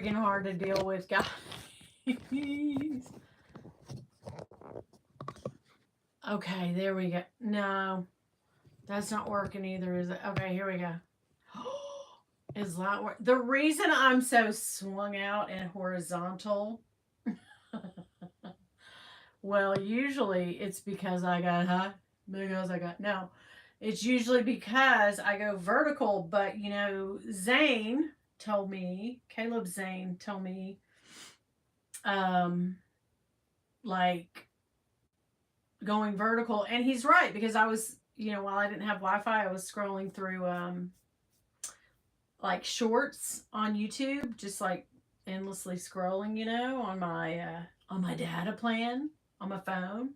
freaking hard to deal with, guys. Okay, there we go. No, that's not working either, is it? Okay, here we go. Is that work? The reason I'm so swung out and horizontal, well, usually it's because I got, no. It's usually because I go vertical, but Zane told me, Caleb Zane told me, um, like going vertical, and he's right because I was, while I didn't have Wi-Fi, I was scrolling through like shorts on YouTube, just like endlessly scrolling, on my data plan on my phone.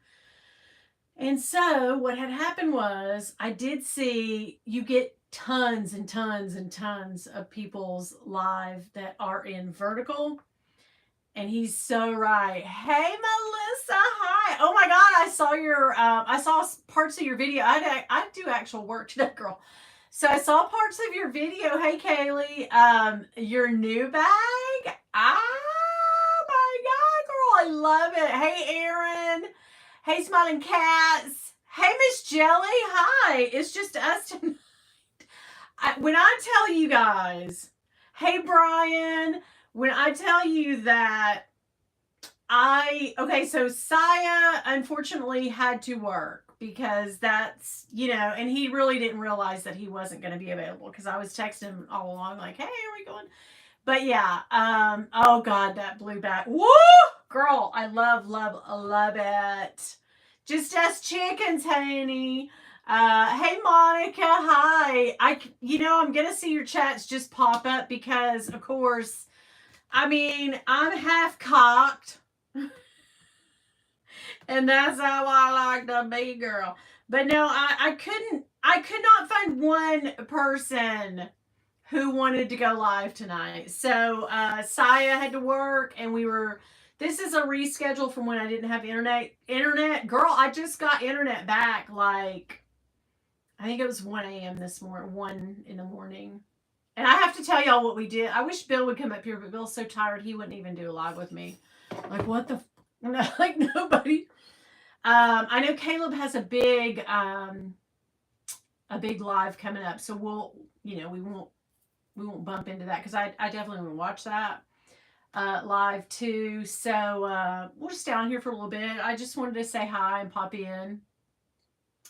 And so what had happened was I did see you get tons and tons and tons of people's live that are in vertical. And he's so right. Hey, Melissa. Hi. Oh my God. I saw parts of your video. I do actual work today, girl. So I saw parts of your video. Hey, Kaylee. Your new bag. Oh my God, girl. I love it. Hey, Aaron. Hey, Smiling Cats. Hey, Miss Jelly. Hi. It's just us tonight. When I tell you guys, hey, Brian, when I tell you that so Saya unfortunately had to work because that's, and he really didn't realize that he wasn't going to be available because I was texting him all along like, hey, are we going? But yeah, oh God, that blue back. Woo! Girl, I love it. Just us chickens, honey. Hey Monica, hi. I'm gonna see your chats just pop up because, of course, I'm half cocked, and that's how I like to be, girl. But no, I could not find one person who wanted to go live tonight. So Saya had to work, and this is a reschedule from when I didn't have internet. Girl, I just got internet back like I think it was 1 a.m. this morning, 1 in the morning. And I have to tell y'all what we did. I wish Bill would come up here, but Bill's so tired he wouldn't even do a live with me. Like, what the like nobody. I know Caleb has a big live coming up, so we won't bump into that because I definitely want to watch that live too. So we'll just stay on here for a little bit. I just wanted to say hi and pop in.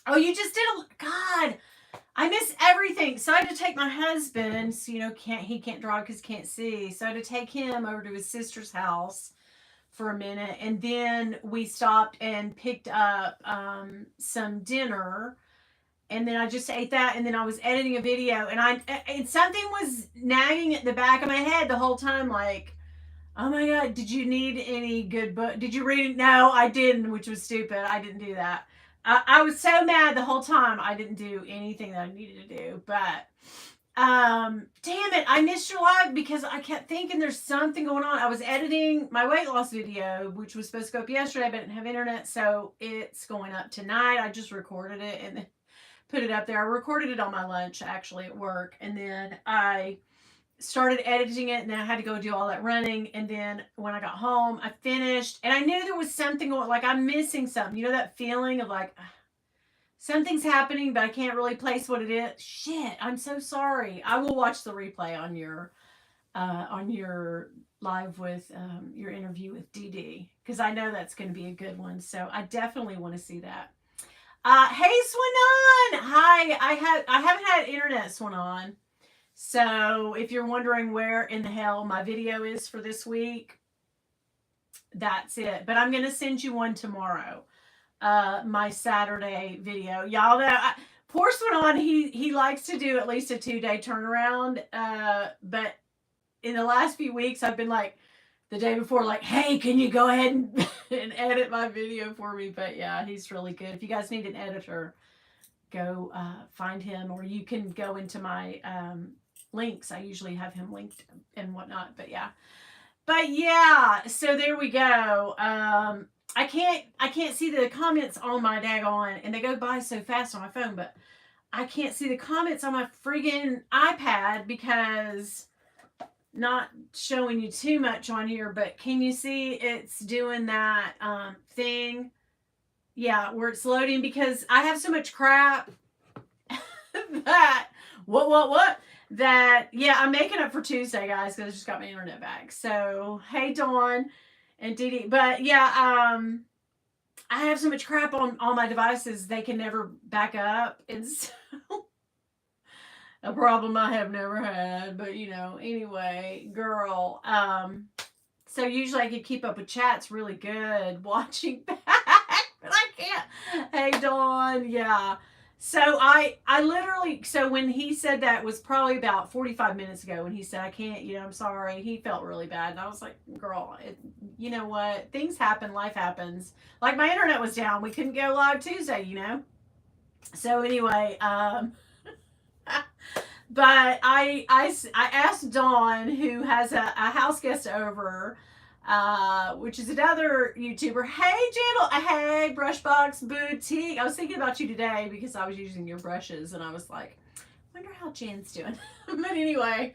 Oh, you just did God, I miss everything. So I had to take my husband, so he can't drive because he can't see. So I had to take him over to his sister's house for a minute, and then we stopped and picked up some dinner, and then I just ate that, and then I was editing a video, and something was nagging at the back of my head the whole time, like, oh my God, did you need any good book? Did you read it? No, I didn't, which was stupid. I didn't do that. I was so mad the whole time I didn't do anything that I needed to do. But damn it, I missed your live because I kept thinking there's something going on. I was editing my weight loss video, which was supposed to go up yesterday, but I didn't have internet, so it's going up tonight. I just recorded it and then put it up there. I recorded it on my lunch actually at work, and then I started editing it, and then I had to go do all that running, and then when I got home I finished, and I knew there was something going, like I'm missing something, that feeling of like something's happening but I can't really place what it is. Shit, I'm so sorry. I will watch the replay on your live with your interview with DD because I know that's going to be a good one, so I definitely want to see that. Hey Swanon, hi. I haven't had internet, Swanon. So if you're wondering where in the hell my video is for this week, that's it. But I'm going to send you one tomorrow. My Saturday video. Y'all know, poor Swanon, he likes to do at least a 2-day turnaround. But in the last few weeks, I've been like, the day before, like, hey, can you go ahead and edit my video for me? But yeah, he's really good. If you guys need an editor, go find him, or you can go into my links. I usually have him linked and whatnot, but yeah, so there we go. I can't see the comments on my daggone, and they go by so fast on my phone, but I can't see the comments on my friggin' iPad because not showing you too much on here, but can you see it's doing that thing? Yeah, where it's loading because I have so much crap that what that yeah, I'm making up for Tuesday, guys, because I just got my internet back. So hey, Dawn and Dee Dee, but yeah, I have so much crap on all my devices they can never back up. It's a problem I have never had, but anyway, girl. So usually I could keep up with chats really good watching back, but I can't. Hey, Dawn, yeah. So I literally, so when he said that was probably about 45 minutes ago when he said, I can't, I'm sorry. He felt really bad. And I was like, girl, you know what? Things happen. Life happens. Like my internet was down. We couldn't go live Tuesday. So anyway, but I asked Dawn, who has a house guest over, which is another YouTuber. Hey, hey, Brushbox Boutique. I was thinking about you today because I was using your brushes, and I was like, wonder how Jan's doing. But anyway,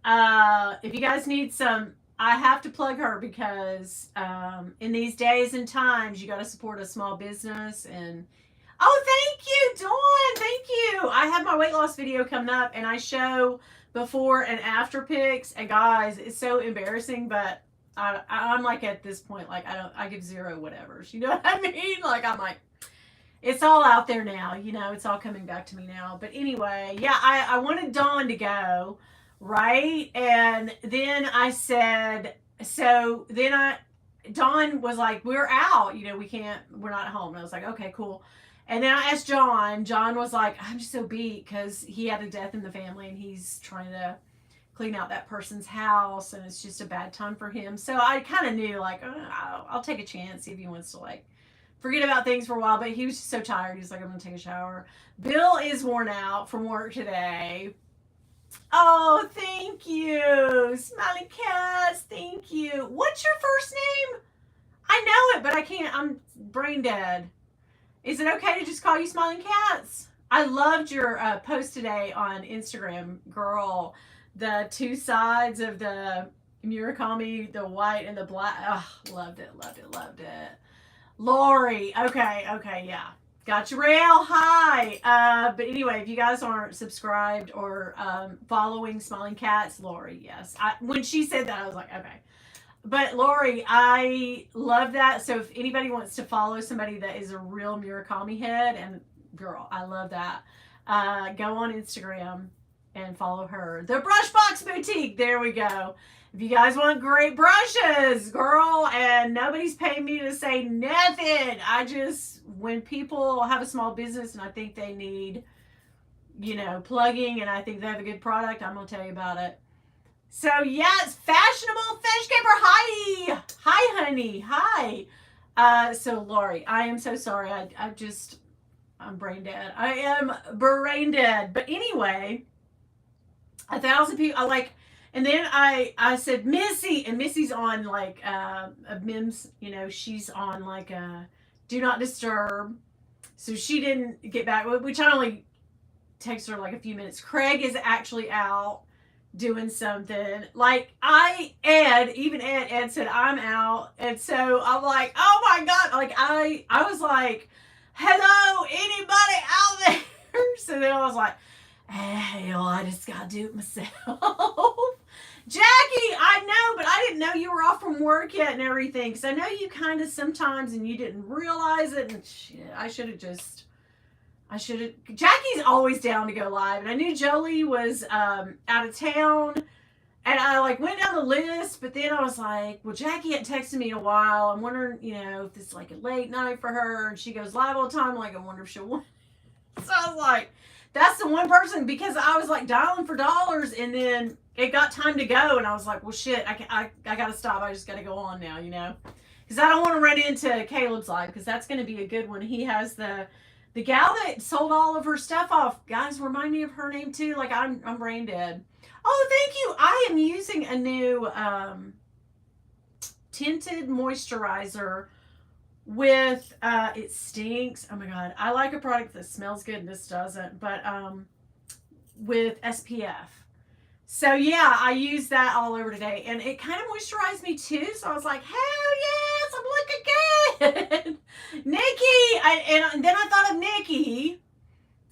if you guys need some, I have to plug her because in these days and times, you got to support a small business. And oh, thank you, Dawn. Thank you. I have my weight loss video coming up, and I show before and after pics. And guys, it's so embarrassing, but I'm like at this point, like I give zero whatevers. You know what I mean? Like I'm like, it's all out there now. It's all coming back to me now. But anyway, yeah, I wanted Dawn to go, right? And then I said, so then Dawn was like, we're out. We're not home. And I was like, okay, cool. And then I asked John. John was like, I'm just so beat because he had a death in the family and he's trying to clean out that person's house and it's just a bad time for him. So I kind of knew, like, I'll take a chance, see if he wants to, like, forget about things for a while. But he was just so tired. He's like, I'm going to take a shower. Bill is worn out from work today. Oh, thank you. Smiley Cats, thank you. What's your first name? I know it, but I can't. I'm brain dead. Is it okay to just call you Smiling Cats? I loved your post today on Instagram, girl. The two sides of the Murakami, the white and the black. Oh, loved it. Lori. Okay, yeah. Got you, Rail. Hi. But anyway, if you guys aren't subscribed or following Smiling Cats, Lori, yes. When she said that, I was like, okay. But Lori, I love that. So if anybody wants to follow somebody that is a real Murakami head, and girl, I love that. Go on Instagram and follow her. The Brushbox Boutique. There we go. If you guys want great brushes, girl, and nobody's paying me to say nothing. When people have a small business and I think they need, plugging, and I think they have a good product, I'm going to tell you about it. So yes, fashionable fish keeper. Hi, honey. Hi. So Lori, I am so sorry. I'm brain dead. I am brain dead. But anyway, 1,000 people. And then I said Missy, and Missy's on like a Mims. She's on like a do not disturb. So she didn't get back, which I only texted her like a few minutes. Craig is actually out doing something. Like Ed said I'm out, and so I'm like, oh my god, like I was like, hello, anybody out there? So then I was like, hey, I just gotta do it myself. Jackie, I know, but I didn't know you were off from work yet and everything, because I know you kind of sometimes and you didn't realize it, and shit, Jackie's always down to go live, and I knew Jolie was out of town, and I went down the list, but then I was like, well, Jackie hadn't texted me in a while. I'm wondering, if this is like a late night for her, and she goes live all the time. I wonder if she'll want. So I was like, that's the one person, because I was like dialing for dollars, and then it got time to go, and I was like, well, shit, I gotta stop. I just gotta go on now, because I don't want to run into Caleb's live, because that's going to be a good one. He has the gal that sold all of her stuff off. Guys, remind me of her name too. I'm brain dead. Oh, thank you. I am using a new tinted moisturizer with it stinks. Oh my god. I like a product that smells good and this doesn't, but with SPF. So yeah, I used that all over today, and it kind of moisturized me too. So I was like, hell yes, I'm looking good. Nikki, and then I thought of Nikki,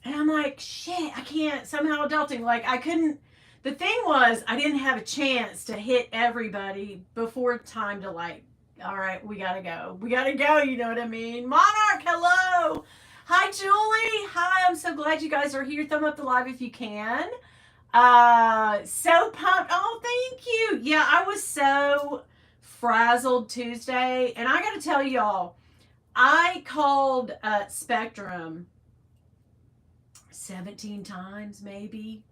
and I'm like, shit, I can't somehow adulting. Like I couldn't. The thing was, I didn't have a chance to hit everybody before time to like. All right, we gotta go. We gotta go. You know what I mean? Monarch, hello. Hi, Julie. Hi, I'm so glad you guys are here. Thumb up the live if you can. So pumped. Oh, thank you. Yeah, I was so frazzled Tuesday, and I gotta tell y'all, I called Spectrum 17 times maybe.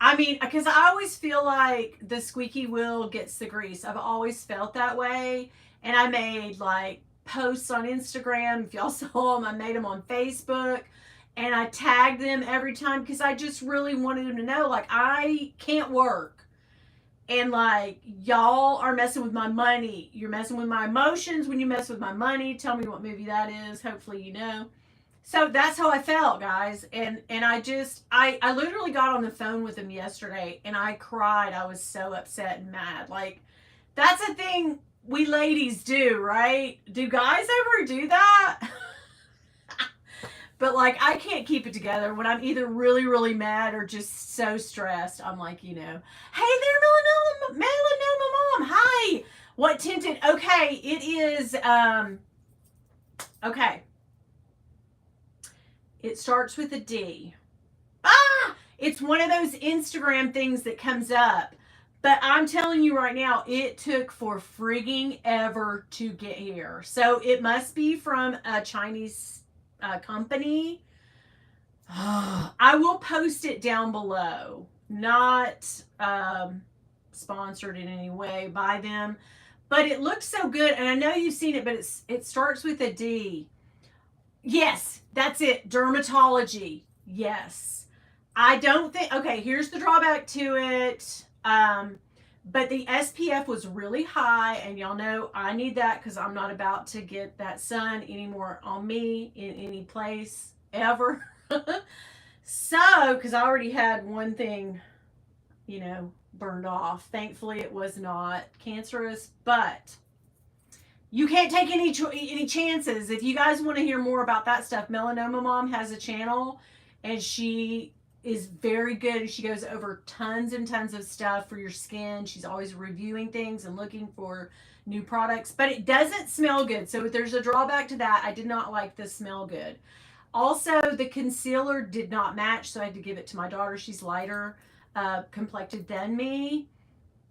I mean, because I always feel like the squeaky wheel gets the grease. I've always felt that way. And I made like posts on Instagram. If y'all saw them, I made them on Facebook. And I tagged them every time because I just really wanted them to know, like, I can't work. And like, y'all are messing with my money. You're messing with my emotions when you mess with my money. Tell me what movie that is. Hopefully you know. So that's how I felt, guys. And I literally got on the phone with him yesterday and I cried. I was so upset and mad. Like, that's a thing we ladies do, right? Do guys ever do that? But like, I can't keep it together when I'm either really, really mad or just so stressed. I'm like, hey there, melanoma mom. Hi. What tinted? Okay, it is okay. It starts with a D. It's one of those Instagram things that comes up. But I'm telling you right now, it took for frigging ever to get here. So it must be from a Chinese company. I will post it down below. Not sponsored in any way by them. But it looks so good. And I know you've seen it, but it starts with a D. Yes, that's it. Dermatology. Yes. I don't think, okay, here's the drawback to it. But the SPF was really high, and y'all know I need that because I'm not about to get that sun anymore on me in any place ever. So, because I already had one thing, burned off. Thankfully, it was not cancerous, but you can't take any chances. If you guys want to hear more about that stuff, Melanoma Mom has a channel, and she is very good. She goes over tons and tons of stuff for your skin. She's always reviewing things and looking for new products, but it doesn't smell good. So there's a drawback to that. I did not like the smell good. Also, the concealer did not match, so I had to give it to my daughter. She's lighter complected than me.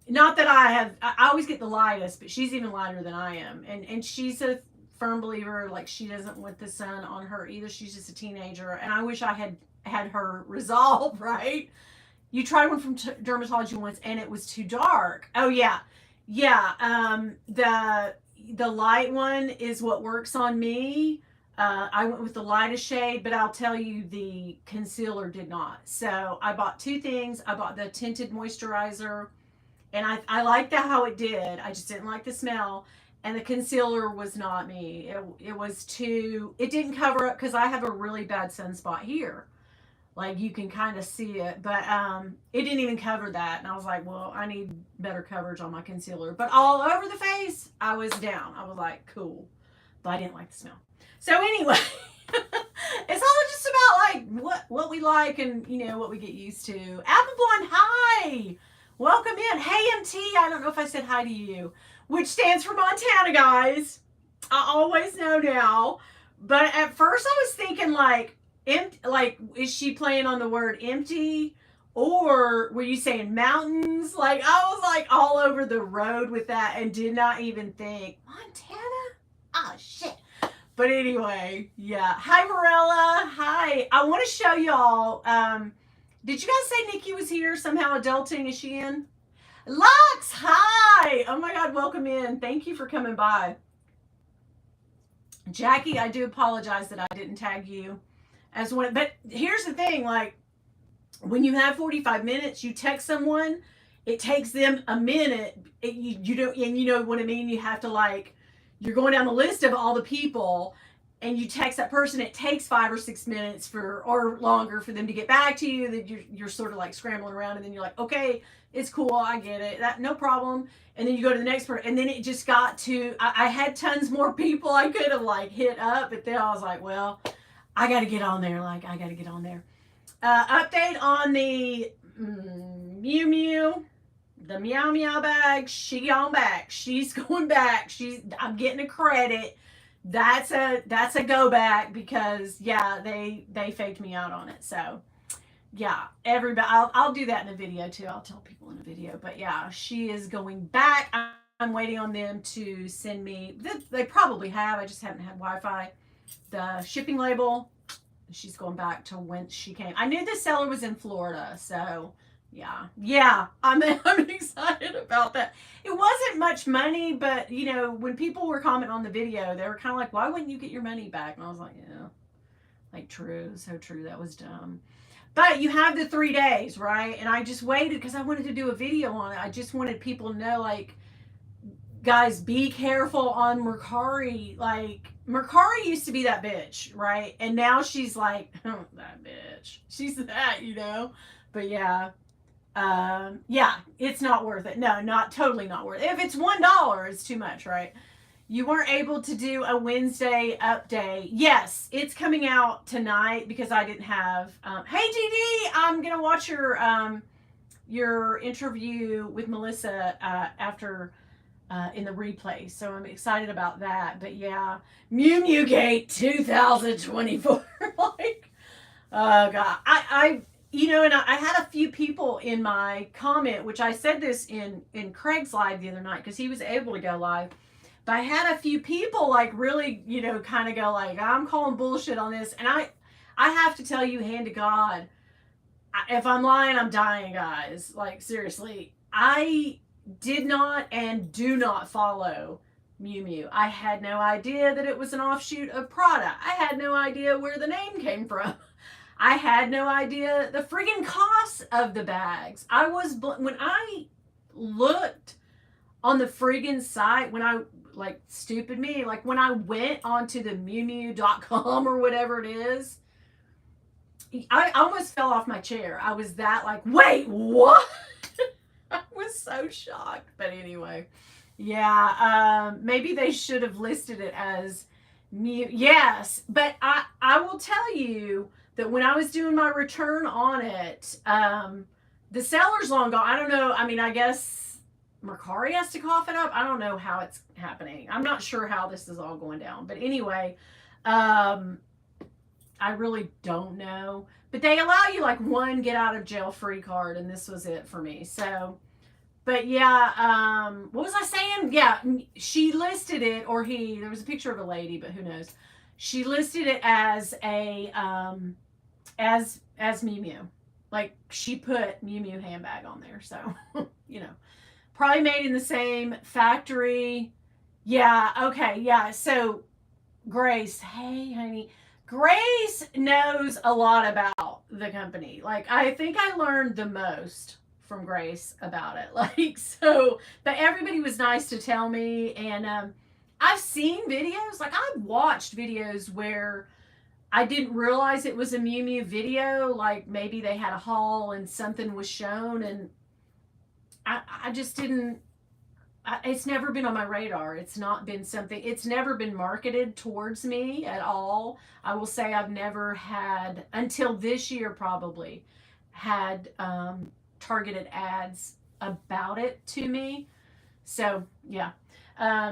Not that I always get the lightest, but she's even lighter than I am. And she's a firm believer, like she doesn't want the sun on her either. She's just a teenager. And I wish I had her resolve, right? You tried one from Dermatology once and it was too dark. Oh yeah. Yeah. The light one is what works on me. I went with the lightest shade, but I'll tell you the concealer did not. So I bought two things. I bought the tinted moisturizer, and I liked how it did. I just didn't like the smell. And the concealer was not me. It was too, it didn't cover up because I have a really bad sunspot here. Like you can kind of see it, but it didn't even cover that. And I was like, well, I need better coverage on my concealer. But all over the face, I was down. I was like, cool. But I didn't like the smell. So anyway, it's all just about like what we like and what we get used to. Apple Blonde, hi. Welcome in. Hey MT, I don't know if I said hi to you, which stands for Montana, guys. I always know now. But at first I was thinking like, is she playing on the word empty? Or were you saying mountains? Like, I was like all over the road with that and did not even think, Montana? Oh, shit. But anyway, yeah. Hi, Morella. Hi. I want to show y'all. Did you guys say Nikki was here somehow adulting? Is she in? Lux, hi. Oh my God, welcome in. Thank you for coming by. Jackie, I do apologize that I didn't tag you as one. But here's the thing, like when you have 45 minutes, you text someone, it takes them a minute. You don't, and you know what I mean? You have to like, you're going down the list of all the people and you text that person, it takes 5 or 6 minutes or longer for them to get back to you. That you're sort of like scrambling around, and then you're like, okay, it's cool, I get it, that no problem. And then you go to the next person, and then it just got to, I had tons more people I could have like hit up, but then I was like, well, I got to get on there. Like, I got to get on there. Update on the Mew Mew, the Meow Meow bag. She on back. She's going back. I'm getting a credit. That's a go back, because yeah, they faked me out on it. So yeah, everybody, I'll do that in a video too. I'll tell people in a video. But yeah, she is going back. I'm waiting on them to send me. They probably have. I just haven't had Wi-Fi. The shipping label. She's going back to when she came. I knew the seller was in Florida, so yeah. I'm excited about that. It wasn't much money, but you know, when people were commenting on the video, they were kind of like, "Why wouldn't you get your money back?" And I was like, "Yeah, like true, so true. That was dumb." But you have the 3 days, right? And I just waited because I wanted to do a video on it. I just wanted people to know, like, guys, be careful on Mercari. Like, Mercari used to be that bitch, right? And now she's like, oh, that bitch. She's that, you know? But yeah. Yeah, it's not worth it. No, totally not worth it. If it's $1, it's too much, right? You weren't able to do a Wednesday update. Yes, it's coming out tonight because I didn't have. Hey, GD, I'm gonna watch your interview with Melissa after in the replay, so I'm excited about that. But yeah, Mew Mew Gate 2024. Like, oh god, I you know, and I had a few people in my comment, which I said this in Craig's live the other night because he was able to go live. But I had a few people like really, you know, kind of go like, I'm calling bullshit on this. And I have to tell you, hand to God, if I'm lying, I'm dying, guys. Like, seriously, I did not and do not follow Mew Mew. I had no idea that it was an offshoot of Prada. I had no idea where the name came from. I had no idea the friggin' cost of the bags. When I looked on the friggin' site, like, stupid me, like when I went onto the mewmew.com or whatever it is, I almost fell off my chair. I was that like, wait, what? I was so shocked. But anyway, yeah, maybe they should have listed it as Mew. Yes, but I will tell you that when I was doing my return on it, the seller's long gone. I don't know. I mean, I guess Mercari has to cough it up. I don't know how it's happening. I'm not sure how this is all going down. But anyway, I really don't know. But they allow you like one get out of jail free card, and this was it for me. So, but yeah, what was I saying? Yeah, she listed it, or there was a picture of a lady, but who knows? She listed it as a as Mew Mew. Like, she put Mew Mew handbag on there. So, you know. Probably made in the same factory. Yeah, okay, yeah. So, Grace, hey, honey. Grace knows a lot about the company. Like, I think I learned the most from Grace about it. Like, so, but everybody was nice to tell me. And I've seen videos. Like, I've watched videos where I didn't realize it was a Mew Mew video. Like, maybe they had a haul and something was shown, and I just didn't, it's never been on my radar. It's not been something, it's never been marketed towards me at all. I will say I've never had, until this year probably, had targeted ads about it to me. So, yeah.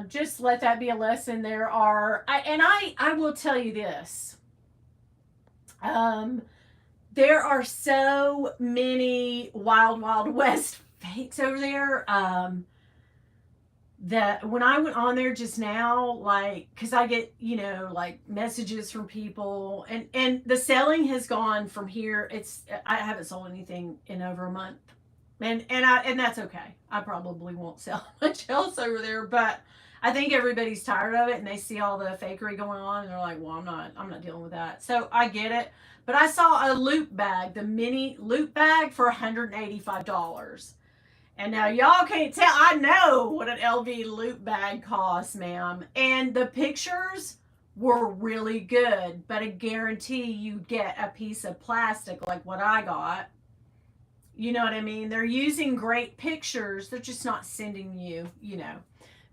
Just let that be a lesson. There are, I will tell you this. There are so many Wild Wild West fakes over there, that when I went on there just now, like, because I get, you know, like messages from people, and the selling has gone from here. I haven't sold anything in over a month, and that's okay. I probably won't sell much else over there, but I think everybody's tired of it, and they see all the fakery going on, and they're like, well, I'm not dealing with that. So I get it. But I saw a loop bag, the mini loop bag, for $185. And now y'all can't tell. I know what an LV loop bag costs, ma'am. And the pictures were really good, but I guarantee you get a piece of plastic like what I got. You know what I mean? They're using great pictures, they're just not sending you, you know.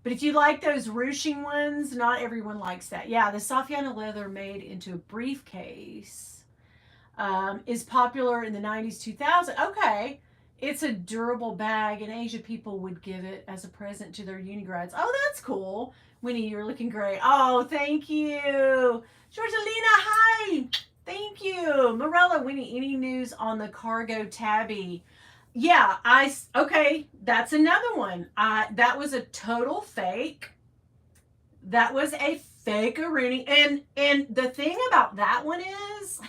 But if you like those ruching ones, not everyone likes that. Yeah, the Saffiano leather made into a briefcase is popular in the 90s, 2000. Okay. It's a durable bag. In Asia, people would give it as a present to their uni grads. Oh, that's cool. Winnie, you're looking great. Oh, thank you. Georgelina, hi. Thank you. Morella, Winnie, any news on the cargo tabby? Yeah, okay, that's another one. That was a total fake. That was a fake Rooney. And the thing about that one is,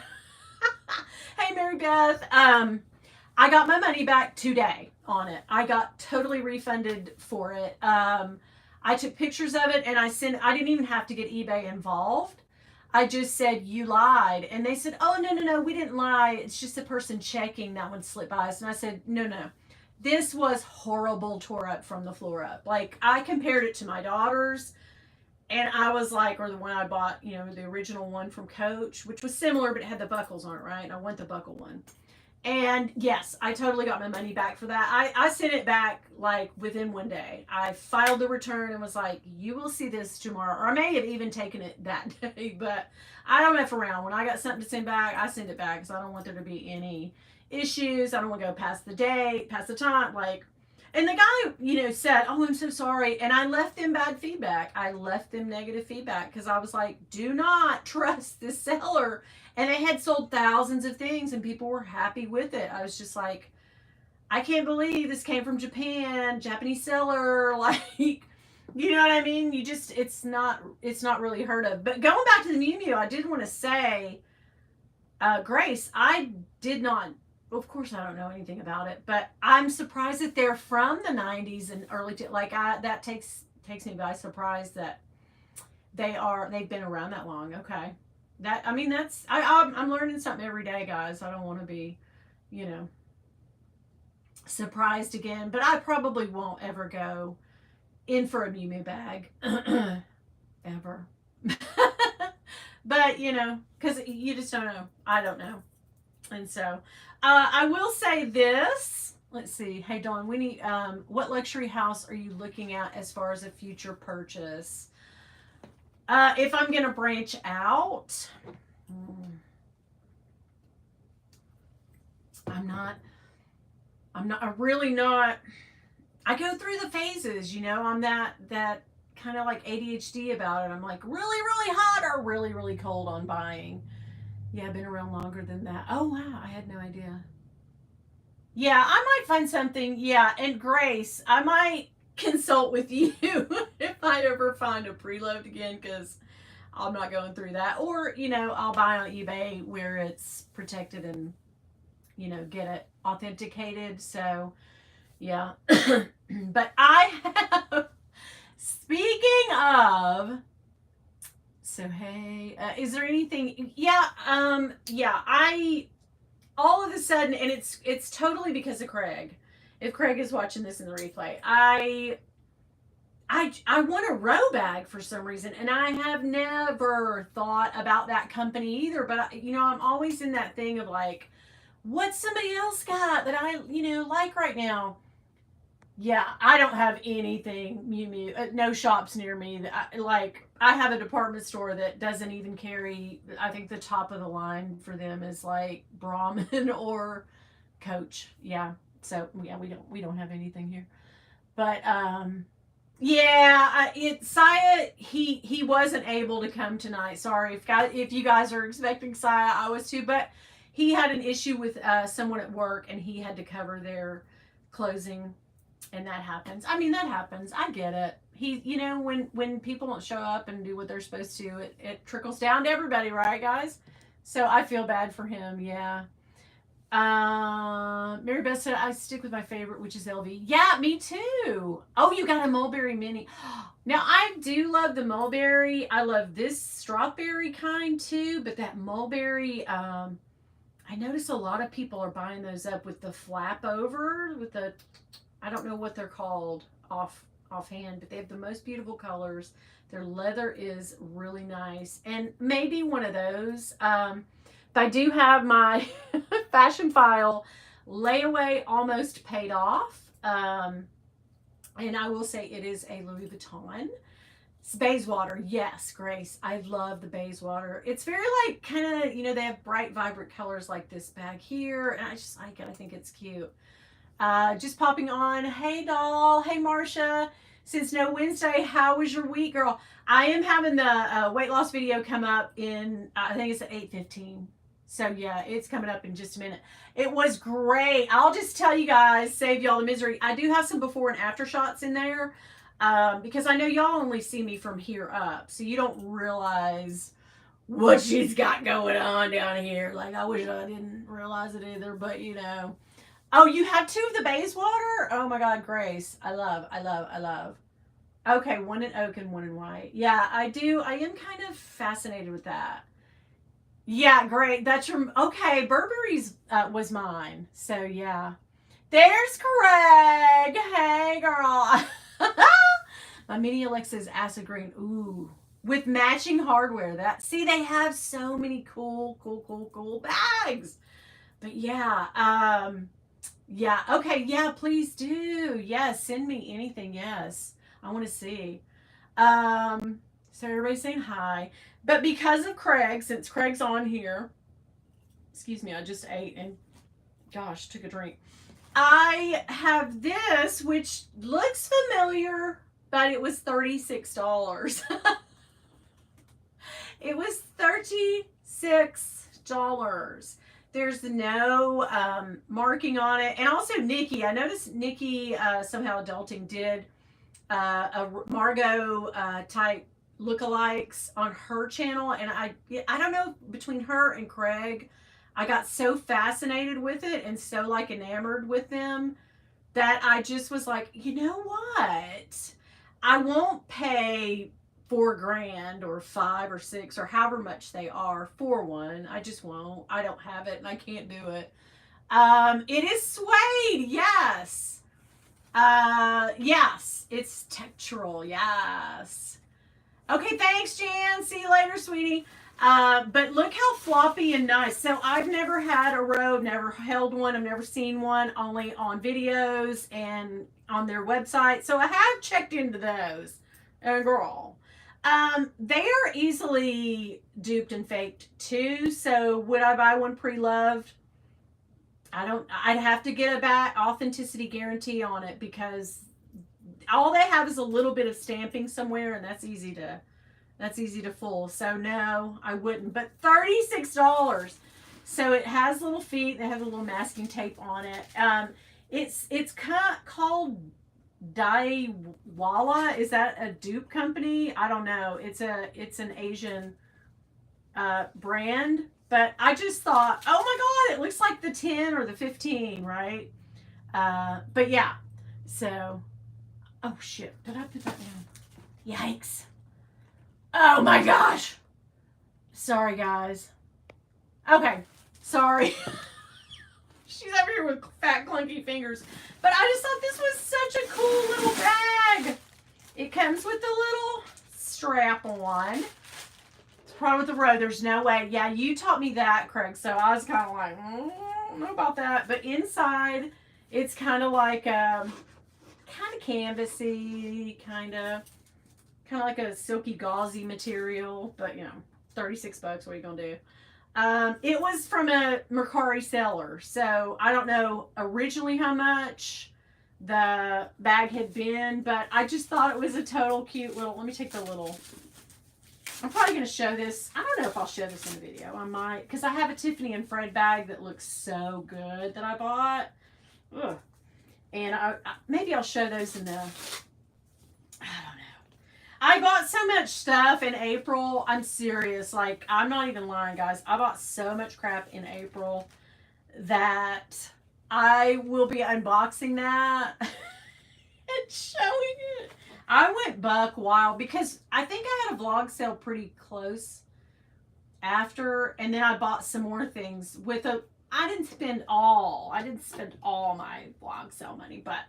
hey Mary Beth, I got my money back today on it. I got totally refunded for it. I took pictures of it and I didn't even have to get eBay involved. I just said, you lied. And they said, oh, no, we didn't lie. It's just the person checking that one slipped by us. And I said, no. This was horrible, tore up from the floor up. Like, I compared it to my daughter's. And I was like, or the one I bought, you know, the original one from Coach, which was similar, but it had the buckles on it, right? And I want the buckle one. And yes, I totally got my money back for that. I sent it back like within one day. I filed the return and was like, you will see this tomorrow. Or I may have even taken it that day, but I don't F around. When I got something to send back, I send it back because I don't want there to be any issues. I don't want to go past the day, past the time. Like, and the guy, you know, said, oh, I'm so sorry. And I left them bad feedback. I left them negative feedback because I was like, do not trust this seller. And they had sold thousands of things and people were happy with it. I was just like, I can't believe this came from Japan, Japanese seller. Like, you know what I mean? You just, it's not really heard of. But going back to the Mew Mew, I did want to say, Grace, I did not, of course I don't know anything about it, but I'm surprised that they're from the 90s and early, that takes me by surprise that they've been around that long. Okay. I'm learning something every day, guys. I don't want to be, you know, surprised again, but I probably won't ever go in for a Mew Mew bag ever. But, you know, because you just don't know. I don't know. And so I will say this. Let's see. Hey, Dawn, Winnie, what luxury house are you looking at as far as a future purchase? If I'm going to branch out, I'm really not, I go through the phases, you know, I'm that kind of like ADHD about it. I'm like really, really hot or really, really cold on buying. Yeah, I've been around longer than that. Oh, wow. I had no idea. Yeah, I might find something. Yeah. And Grace, I might consult with you if I ever find a preload again, because I'm not going through that. Or, you know, I'll buy on eBay where it's protected and, you know, get it authenticated. So, yeah. But I have, speaking of, so hey, is there anything? Yeah, I all of a sudden, and it's totally because of Craig. If Craig is watching this in the replay, I want a row bag for some reason, and I have never thought about that company either. But you know, I'm always in that thing of like, what's somebody else got that I, you know, like right now? Yeah, I don't have anything Mew Mew. No shops near me. I have a department store that doesn't even carry. I think the top of the line for them is like Brahmin or Coach. Yeah. So yeah, we don't have anything here. But yeah, Saya he wasn't able to come tonight. Sorry if you guys are expecting Saya, I was too. But he had an issue with someone at work, and he had to cover their closing. And that happens. I mean, that happens. I get it. You know, when people don't show up and do what they're supposed to, it trickles down to everybody, right, guys? So I feel bad for him. Yeah. Mary Beth said, I stick with my favorite, which is LV. Yeah, me too. Oh, you got a mulberry mini. Now, I do love the mulberry. I love this strawberry kind too, but that mulberry, I notice a lot of people are buying those up with the flap over, with the, I don't know what they're called, off offhand, but they have the most beautiful colors. Their leather is really nice, and maybe one of those. I do have my Fashion File layaway almost paid off. And I will say it is a Louis Vuitton. It's Bayswater. Yes, Grace. I love the Bayswater. It's very like kind of, they have bright, vibrant colors like this bag here. And I just like it. I think it's cute. Just popping on. Hey, doll. Hey, Marcia. Since no Wednesday, how was your week, girl? I am having the weight loss video come up in, I think it's at 8:15. So yeah, it's coming up in just a minute. It was great. I'll just tell you guys, save y'all the misery. I do have some before and after shots in there. Because I know y'all only see me from here up, so you don't realize what she's got going on down here. Like, I wish I didn't realize it either, but Oh, you have 2 of the Bayswater? Oh my God, Grace. I love. Okay, 1 in oak and 1 in white. Yeah, I do. I am kind of fascinated with that. Yeah, great. That's your, okay, Burberry's was mine. So yeah. There's Craig. Hey, girl. My mini Alexa's acid green. Ooh. With matching hardware. See, they have so many cool bags. But yeah, yeah, okay, yeah, please do. Yes, send me anything. Yes. I want to see. So everybody's saying hi. But because of Craig, since Craig's on here, excuse me, I just ate and gosh, took a drink. I have this, which looks familiar, but it was $36. It was $36. There's no marking on it. And also Nikki, I noticed Nikki somehow adulting did a Margot type lookalikes on her channel, and I don't know, between her and Craig, I got so fascinated with it and so like enamored with them that I just was like, you know what? I won't pay $4,000 or 5 or 6 or however much they are for one. I just won't. I don't have it and I can't do it. It is suede. Yes. Yes. It's textural. Yes. Okay. Thanks, Jan. See you later, sweetie. But look how floppy and nice. So I've never had a robe, never held one. I've never seen one, only on videos and on their website. So I have checked into those. And girl, they are easily duped and faked too. So would I buy one pre-loved? I'd have to get a back authenticity guarantee on it, because all they have is a little bit of stamping somewhere, and that's easy to fool. So no, I wouldn't. But $36. So it has little feet. They have a little masking tape on it. It's called Daiwala. Is that a dupe company? I don't know. It's an Asian brand. But I just thought, oh my God, it looks like the 10 or the 15, right? But yeah. So, oh shit, did I put that down? Yikes. Oh my gosh. Sorry, guys. Okay, sorry. She's over here with fat, clunky fingers. But I just thought this was such a cool little bag. It comes with the little strap on. It's probably with the row. There's no way. Yeah, you taught me that, Craig. So I was kind of like, I don't know about that. But inside, it's kind of like kind of canvasy, kind of like a silky gauzy material, but $36. What are you gonna do? It was from a Mercari seller, so I don't know originally how much the bag had been, but I just thought it was a total cute little. Let me take the little. I'm probably gonna show this. I don't know if I'll show this in the video. I might, because I have a Tiffany and Fred bag that looks so good that I bought. Ugh. And maybe I'll show those in the. I don't know. I bought so much stuff in April. I'm serious. Like, I'm not even lying, guys. I bought so much crap in April that I will be unboxing that and showing it. I went buck wild because I think I had a vlog sale pretty close after, and then I bought some more things with a. I didn't spend all my vlog sale money, but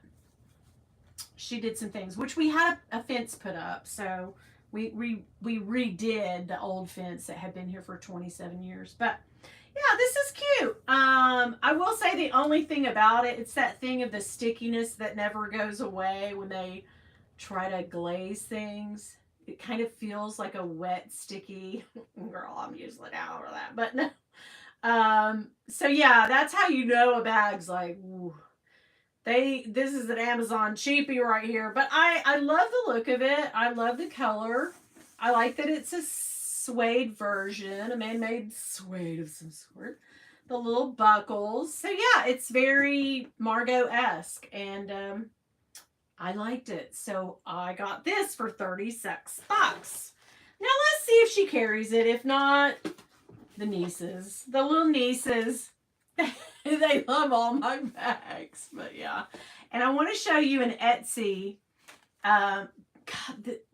she did some things, which we had a fence put up. So we redid the old fence that had been here for 27 years. But yeah, this is cute. I will say the only thing about it, it's that thing of the stickiness that never goes away when they try to glaze things. It kind of feels like a wet, sticky. Girl, I'm usually down over that, but no. So yeah, that's how you know a bag's like, ooh, this is an Amazon cheapie right here. But I love the look of it. I love the color. I like that it's a suede version, a man-made suede of some sort. The little buckles. So yeah, it's very Margot-esque, and I liked it. So I got this for 36 bucks. Now let's see if she carries it. If not, the nieces, the little nieces, they love all my bags. But yeah, and I want to show you an Etsy. God,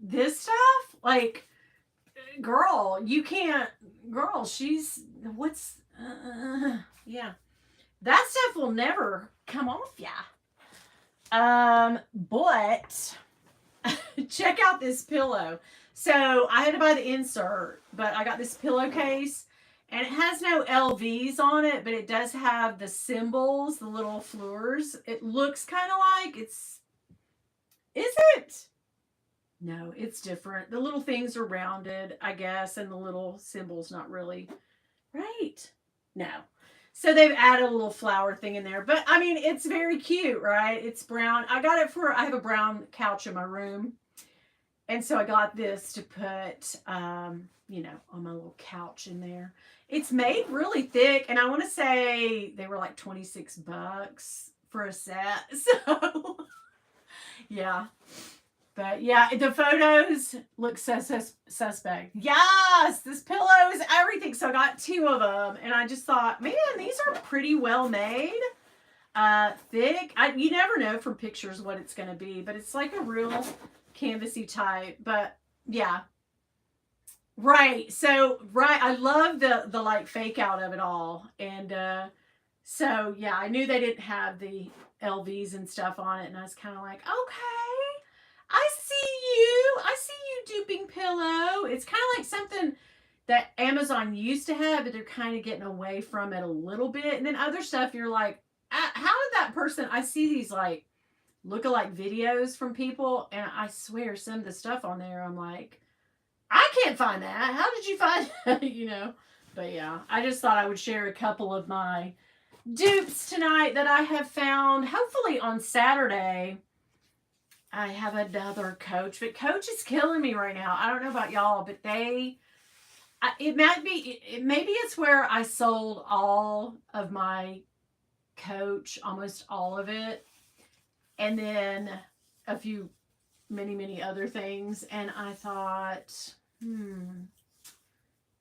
this stuff, like, girl, you can't. Girl, she's what's yeah. That stuff will never come off ya. But check out this pillow. So I had to buy the insert, but I got this pillowcase, and it has no LVs on it, but it does have the symbols, the little fleurs. It looks kind of like is it? No, it's different. The little things are rounded, I guess, and the little symbols not really. Right? No. So they've added a little flower thing in there. But I mean, it's very cute, right? It's brown. I have a brown couch in my room. And so I got this to put, on my little couch in there. It's made really thick. And I want to say they were like 26 bucks for a set. So, yeah. But yeah, the photos look so suspect. Yes, this pillow is everything. So I got 2 of them, and I just thought, man, these are pretty well made. Thick. You never know from pictures what it's going to be, but it's like a real canvasy type. But yeah, right. So right, I love the like fake out of it all, and so yeah, I knew they didn't have the LVs and stuff on it, and I was kind of like, okay. I see you duping pillow. It's kind of like something that Amazon used to have, but they're kind of getting away from it a little bit. And then other stuff, you're like, how did that person? I see these like lookalike videos from people, and I swear some of the stuff on there, I'm like, I can't find that. How did you find that? But yeah, I just thought I would share a couple of my dupes tonight that I have found. Hopefully on Saturday I have another Coach, but Coach is killing me right now. I don't know about y'all, but maybe it's where I sold all of my Coach, almost all of it, and then a few, many other things, and I thought,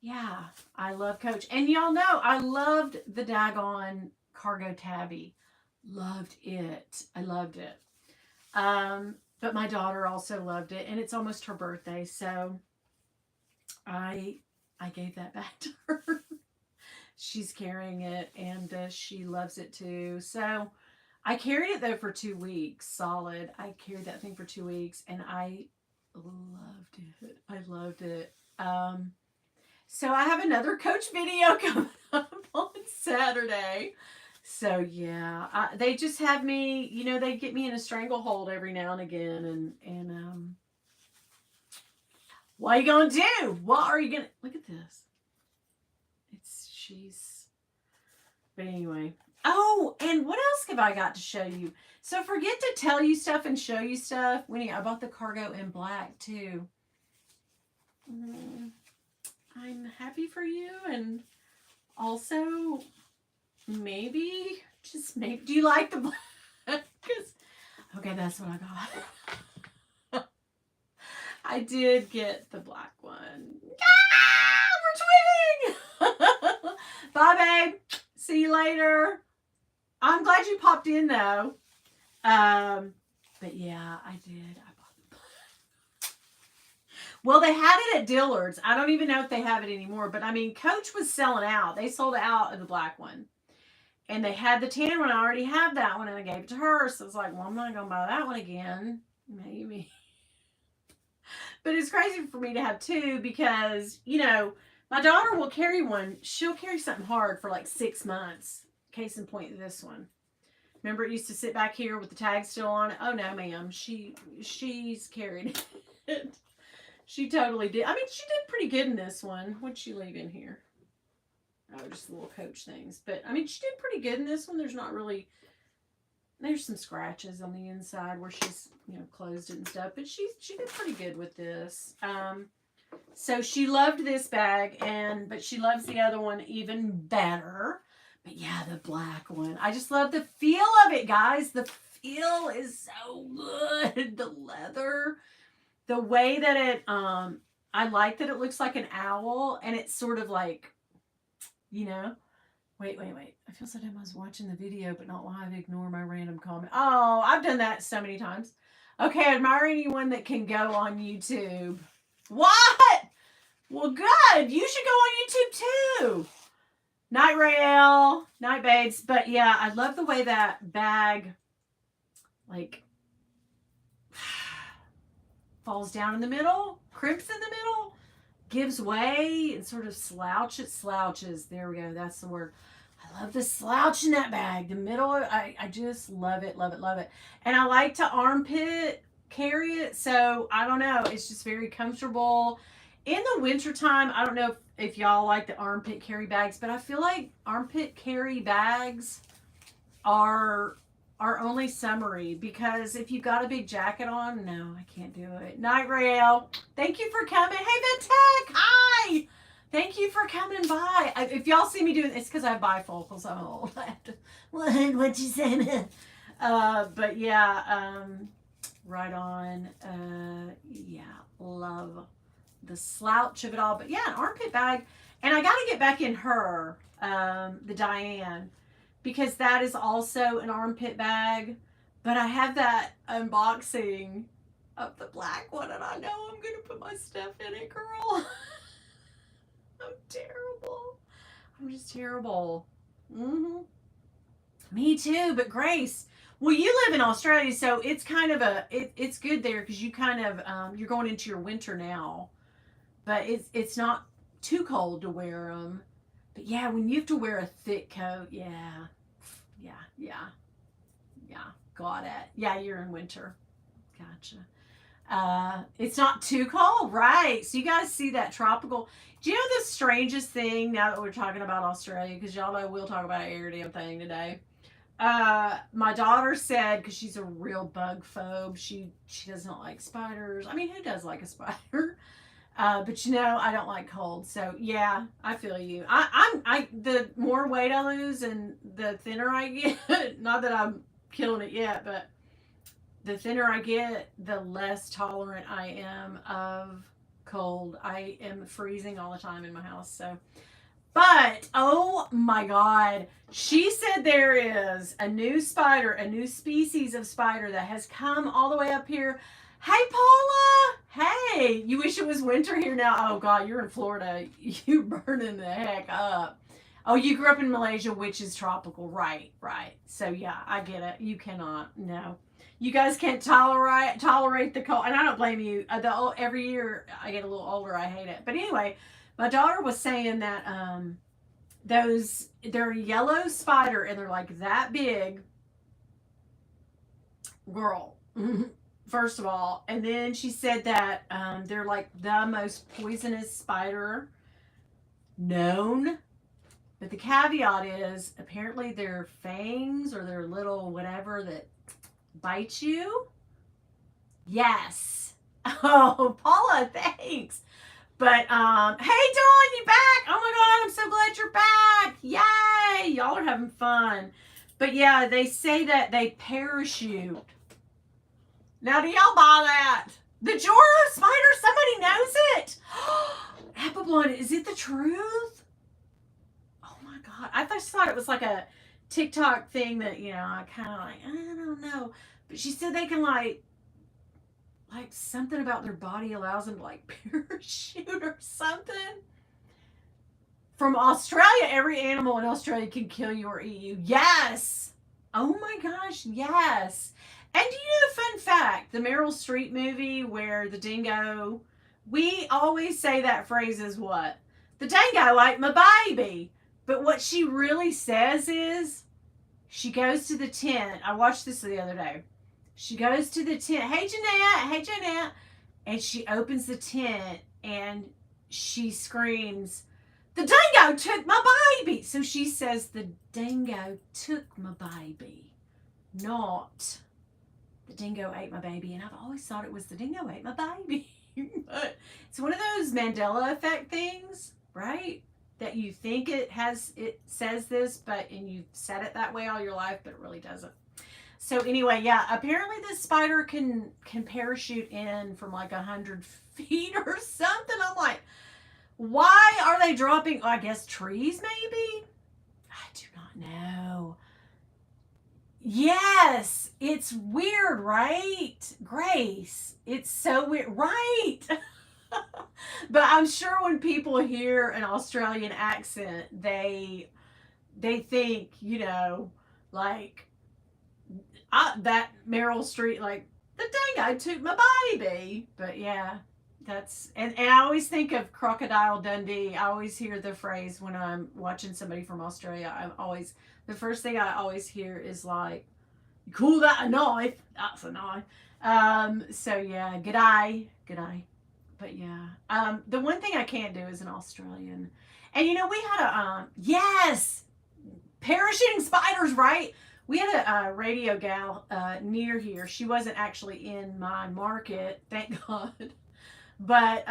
yeah, I love Coach, and y'all know I loved the daggone cargo tabby, loved it. I loved it. But my daughter also loved it, and it's almost her birthday, so I gave that back to her. She's carrying it, and she loves it too. So I carried it though for 2 weeks, solid. I carried that thing for 2 weeks, and I loved it. I loved it. So I have another Coach video coming up on Saturday. So yeah, they just have me, they get me in a stranglehold every now and again, and what are you gonna do? What are you gonna look at this? But anyway. Oh, and what else have I got to show you? So forget to tell you stuff and show you stuff. Winnie, I bought the cargo in black too. I'm happy for you, and also maybe, just maybe, do you like the black? Okay, that's what I got. I did get the black one. We're twinning! Bye, babe. See you later. I'm glad you popped in, though. But yeah, I did. I bought the black. Well, they had it at Dillard's. I don't even know if they have it anymore. But, I mean, Coach was selling out. They sold out of the black one. And they had the tan one. I already have that one, and I gave it to her. So it's like, well, I'm not going to buy that one again. Maybe. But it's crazy for me to have two because, you know, my daughter will carry one. She'll carry something hard for like 6 months. Case in point, this one. Remember, it used to sit back here with the tag still on it. Oh no, ma'am. She's carried it. She totally did. I mean, she did pretty good in this one. What'd she leave in here? Oh, just little Coach things. But I mean, she did pretty good in this one. There's not really. There's some scratches on the inside where she's, you know, closed it and stuff. But she did pretty good with this. So she loved this bag, but she loves the other one even better. But yeah, the black one. I just love the feel of it, guys. The feel is so good. The leather, the way that it, I like that it looks like an owl, and it's sort of like, you know, wait. I feel so dumb. I was watching the video, but not live. Ignore my random comment. Oh, I've done that so many times. Okay, I admire anyone that can go on YouTube. What? Well, good. You should go on YouTube too. Night Rail, Night Babes. But yeah, I love the way that bag, like, falls down in the middle, crimps in the middle, gives way, and sort of slouches. There we go. That's the word. I love the slouch in that bag. The middle, I just love it. And I like to armpit carry it. So I don't know. It's just very comfortable. In the wintertime, I don't know if y'all like the armpit carry bags, but I feel like armpit carry bags are only summery, because if you've got a big jacket on, no, I can't do it. Night Rail, thank you for coming. Hey, Tech, hi. Thank you for coming by. If y'all see me doing, it's because I have bifocals. I'm old. I have to, what you saying? But yeah, right on. Yeah, love the slouch of it all. But yeah, an armpit bag. And I got to get back in her, the Diane, because that is also an armpit bag. But I have that unboxing of the black one, and I know I'm going to put my stuff in it, girl. I'm terrible. I'm just terrible. Me too, but Grace, well, you live in Australia, so it's kind of it's good there because you kind of, you're going into your winter now. But it's not too cold to wear them. But yeah, when you have to wear a thick coat, yeah. Got it. Yeah, you're in winter. Gotcha. It's not too cold, right? So you guys see that tropical. Do you know the strangest thing now that we're talking about Australia? Because y'all know we'll talk about every damn thing today. My daughter said, because she's a real bug phobe, she doesn't like spiders. I mean, who does like a spider? But you know, I don't like cold. So yeah, I feel you. The more weight I lose and the thinner I get, not that I'm killing it yet, but the thinner I get, the less tolerant I am of cold. I am freezing all the time in my house. So, but oh my God, she said there is a new spider, a new species of spider that has come all the way up here. Hey, Paula. Hey, you wish it was winter here now. Oh God, you're in Florida. You're burning the heck up. Oh, you grew up in Malaysia, which is tropical. Right. So yeah, I get it. You cannot. No. You guys can't tolerate the cold. And I don't blame you. Every year I get a little older, I hate it. But anyway, my daughter was saying that they're yellow spider and they're like that big. Girl. First of all, and then she said that they're like the most poisonous spider known. But the caveat is apparently their fangs or their little whatever that bites you. Yes. Oh, Paula, thanks. But hey, Dawn, you back? Oh my God, I'm so glad you're back. Yay! Y'all are having fun. But yeah, they say that they parachute. Now, do y'all buy that? The Jora spider? Somebody knows it. Apple Blonde, is it the truth? Oh my God. I just thought it was like a TikTok thing that, you know, I kind of like, I don't know. But she said they can like something about their body allows them to like parachute or something. From Australia, every animal in Australia can kill you or eat you. Yes. Oh my gosh, yes. And do you know, fun fact, the Meryl Streep movie where the dingo, we always say that phrase is what? The dingo ate my baby. But what she really says is, she goes to the tent. I watched this the other day. She goes to the tent. Hey, Jeanette. Hey, Jeanette. And she opens the tent and she screams, the dingo took my baby. So she says, the dingo took my baby, not the dingo ate my baby. And I've always thought it was the dingo ate my baby. But it's one of those Mandela effect things, right? That you think it says this, but and you've said it that way all your life, but it really doesn't. So anyway, yeah, apparently this spider can parachute in from like 100 feet or something. I'm like, why are they dropping? I guess trees, maybe? I do not know. Yes, it's weird, right? Grace, it's so weird, right? But I'm sure when people hear an Australian accent, they think, you know, like that Meryl Streep, like the dingo took my baby. But yeah, that's and I always think of Crocodile Dundee. I always hear the phrase when I'm watching somebody from Australia. I'm always the first thing I always hear is like, "You call that a knife? That's a knife." So yeah, g'day, g'day. But yeah, the one thing I can't do is an Australian. And you know, we had a yes, parachuting spiders, right? We had a radio gal near here. She wasn't actually in my market, thank God, but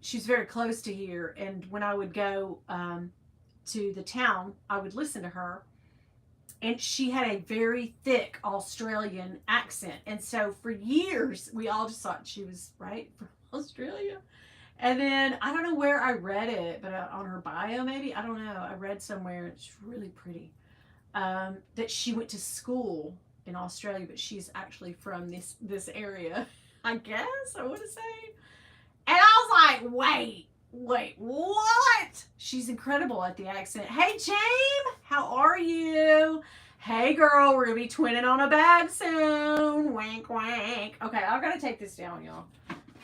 she's very close to here. And when I would go to the town, I would listen to her. And she had a very thick Australian accent. And so for years, we all just thought she was right from Australia. And then I don't know where I read it, but on her bio, maybe, I don't know. I read somewhere, it's really pretty, that she went to school in Australia, but she's actually from this area, I guess, I want to say. And I was like, wait, what? She's incredible at the accent. Hey, James, how are you? Hey, girl, we're going to be twinning on a bag soon. Wink, wink. Okay, I've got to take this down, y'all,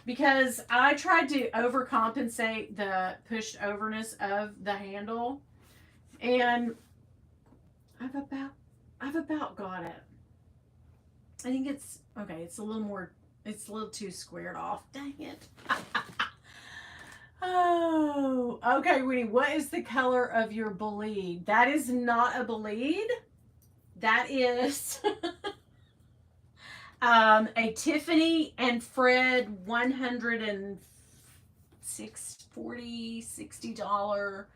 because I tried to overcompensate the pushed overness of the handle, and I've about got it. I think it's okay. It's a little too squared off. Dang it. Oh, okay, Winnie, what is the color of your bleed? That is not a bleed. That is a Tiffany and Fred $60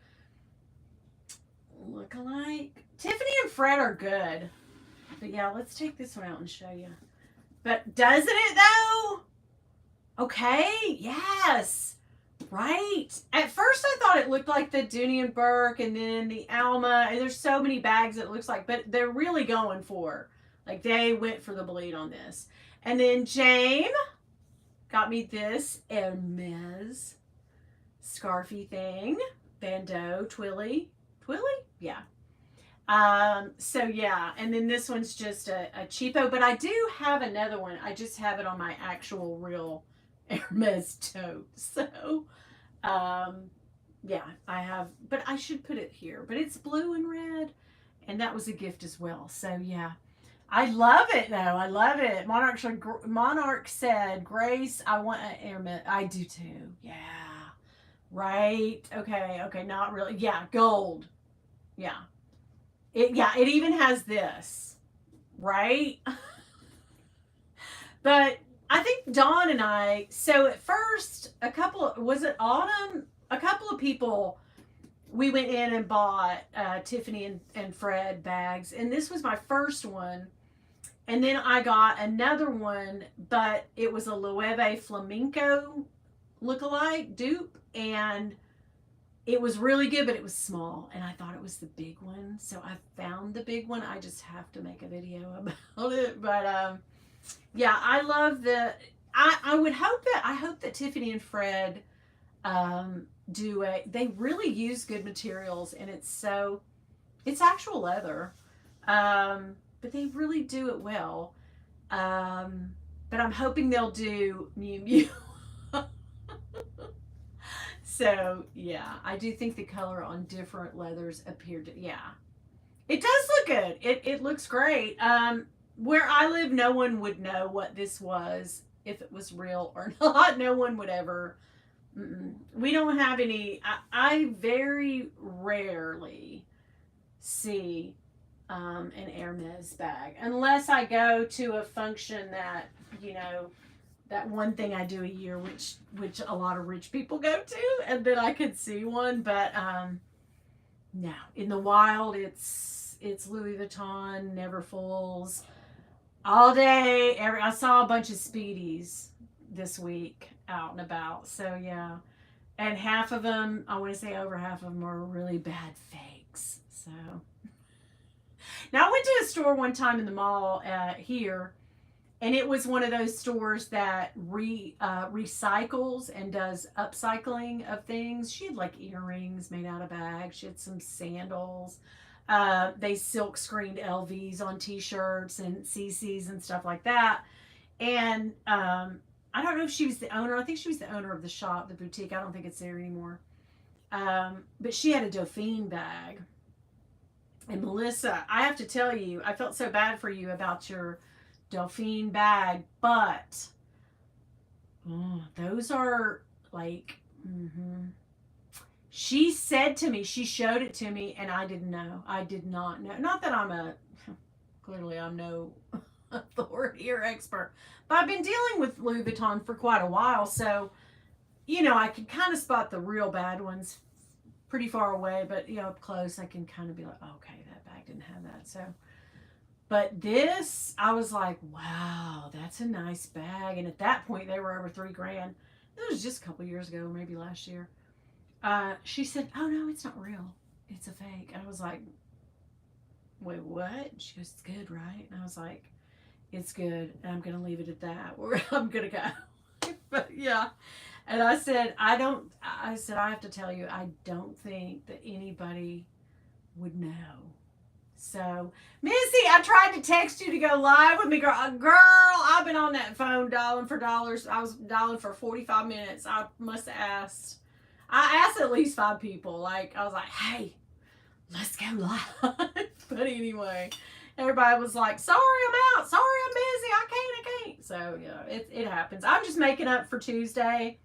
look-alike. Tiffany and Fred are good. But yeah, let's take this one out and show you. But doesn't it though? Okay, yes. Right. At first I thought it looked like the Dooney and Burke and then the Alma, and there's so many bags it looks like, but they're really going for, like, they went for the bleed on this. And then James got me this Hermes scarfy thing, bandeau, twilly, yeah. So yeah, and then this one's just a cheapo, but I do have another one. I just have it on my actual real Hermes tote. So, yeah, I have, but I should put it here, but it's blue and red, and that was a gift as well. So yeah, I love it though. I love it. Monarch said, Grace, I want an Hermes. I do too. Yeah. Right. Okay. Not really. Yeah. Gold. Yeah. It even has this, right? But I think Dawn and I, so at first, was it autumn? A couple of people, we went in and bought Tiffany and Fred bags, and this was my first one. And then I got another one, but it was a Loewe Flamenco lookalike dupe, and it was really good, but it was small, and I thought it was the big one. So I found the big one. I just have to make a video about it. But yeah, I love I hope that Tiffany and Fred they really use good materials, and it's actual leather. But they really do it well. But I'm hoping they'll do Mew Mew. So yeah, I do think the color on different leathers appeared to, yeah. It does look good. It looks great. Where I live, no one would know what this was if it was real or not. No one would ever. We don't have any. I very rarely see an Hermes bag unless I go to a function that you know that one thing I do a year, which a lot of rich people go to, and then I could see one. But no, in the wild, it's Louis Vuitton, never fulls, all day. I saw a bunch of Speedies this week out and about. So yeah, and half of them, I want to say over half of them, are really bad fakes. So now I went to a store one time in the mall here, and it was one of those stores that recycles and does upcycling of things. She had like earrings made out of bags. She had some sandals. They silk screened LVs on t-shirts and CCs and stuff like that. And I don't know if she was the owner. I think she was the owner of the shop, the boutique. I don't think it's there anymore. But she had a Dauphine bag. And Melissa, I have to tell you, I felt so bad for you about your Dauphine bag, but those are like, she said to me, she showed it to me, and I didn't know. I did not know. Not that clearly I'm no authority or expert, but I've been dealing with Louis Vuitton for quite a while, so, I can kind of spot the real bad ones pretty far away, but, up close, I can kind of be like, okay, that bag didn't have that, so. But this, I was like, wow, that's a nice bag. And at that point, they were over $3,000. It was just a couple years ago, maybe last year. She said, oh, no, it's not real. It's a fake. And I was like, wait, what? She goes, it's good, right? And I was like, it's good. And I'm going to leave it at that. I'm going to go. But yeah. And I said, I have to tell you, I don't think that anybody would know. So, Missy, I tried to text you to go live with me, girl. I've been on that phone dialing for dollars. I was dialing for 45 minutes. I must have asked. I asked at least 5 people. Like, I was like, hey, let's go live. But anyway, everybody was like, sorry, I'm out. Sorry, I'm busy. I can't. So, yeah, it happens. I'm just making up for Tuesday.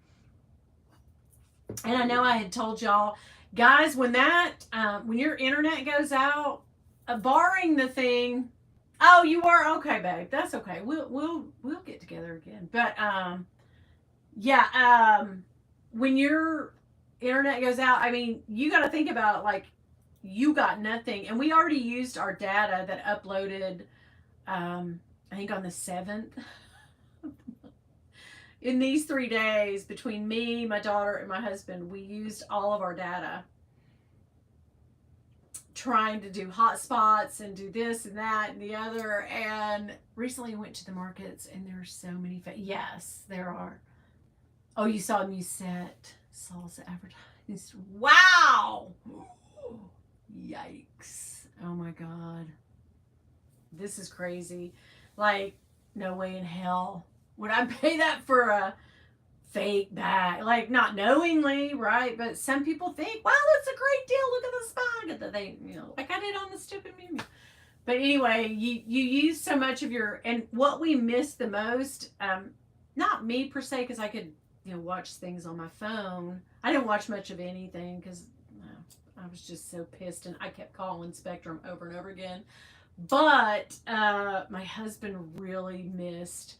And I know I had told y'all, guys, when your internet goes out, barring the thing, oh, you are okay, babe. That's okay. We'll get together again. But yeah, when your internet goes out, I mean, you got to think about it like you got nothing, and we already used our data that uploaded. I think on the 7th. In these 3 days, between me, my daughter, and my husband, we used all of our data trying to do hotspots and do this and that and the other. And recently went to the markets, and there are so many. Yes, there are. Oh, you saw Musette salsa advertised. Wow. Yikes. Oh my God. This is crazy. Like, no way in hell would I pay that for a fake bag, like not knowingly, right? But some people think, wow, that's a great deal. Look at the spot that they, like I did on the stupid Mew Mew. But anyway, you use so much of and what we miss the most, not me per se, because I could, watch things on my phone. I didn't watch much of anything because I was just so pissed, and I kept calling Spectrum over and over again. But my husband really missed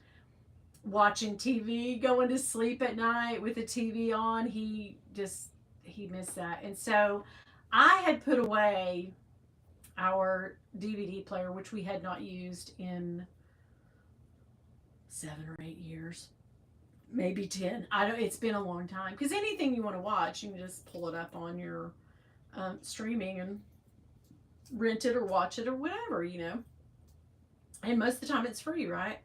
watching TV, going to sleep at night with the TV on. He missed that. And so I had put away our DVD player, which we had not used in 7 or 8 years, maybe 10. It's been a long time, because anything you want to watch, you can just pull it up on your streaming and rent it or watch it or whatever, and most of the time it's free, right?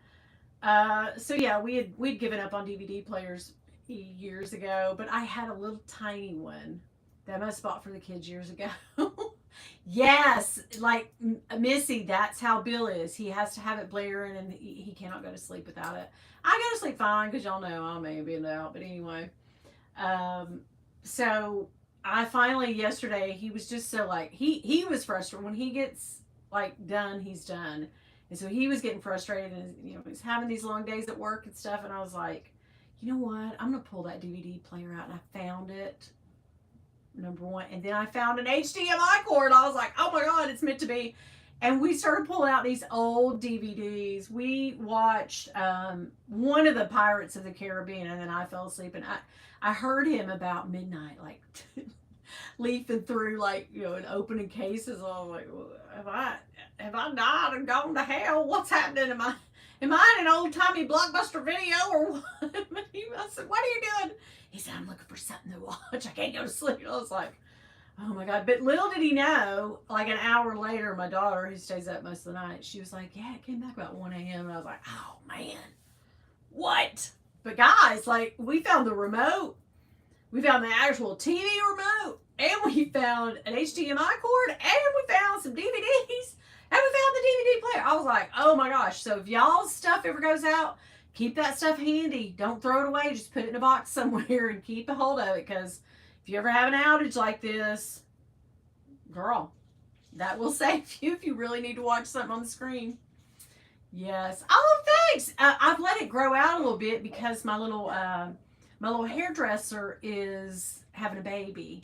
So yeah, we'd given up on DVD players years ago, but I had a little tiny one that I must bought for the kids years ago. Yes, like Missy, that's how Bill is. He has to have it blaring and he cannot go to sleep without it. I go to sleep fine because y'all know I may be in and out. But anyway, um, so I finally yesterday he was just so like he was frustrated when he gets like done, he's done, and so he was getting frustrated and he's having these long days at work and stuff. And I was like, you know what? I'm gonna pull that DVD player out, and I found it, number one. And then I found an HDMI cord. I was like, oh my God, it's meant to be. And we started pulling out these old DVDs. We watched one of the Pirates of the Caribbean, and then I fell asleep. And I heard him about midnight, like leafing through, like, and opening cases. I was like, well, have I died and gone to hell? What's happening? Am I in an old timey Blockbuster video or what? I said, what are you doing? He said, I'm looking for something to watch. I can't go to sleep. I was like, oh my God. But little did he know, like an hour later, my daughter, who stays up most of the night, she was like, yeah, it came back about 1 a.m. And I was like, oh man, what? But guys, like, we found the remote. We found the actual TV remote. And we found an HDMI cord. And we found some DVDs. And we found the DVD player. I was like, oh my gosh. So if y'all's stuff ever goes out, keep that stuff handy. Don't throw it away. Just put it in a box somewhere and keep a hold of it. Because if you ever have an outage like this, girl, that will save you if you really need to watch something on the screen. Yes. Oh, thanks. I've let it grow out a little bit because my little hairdresser is having a baby,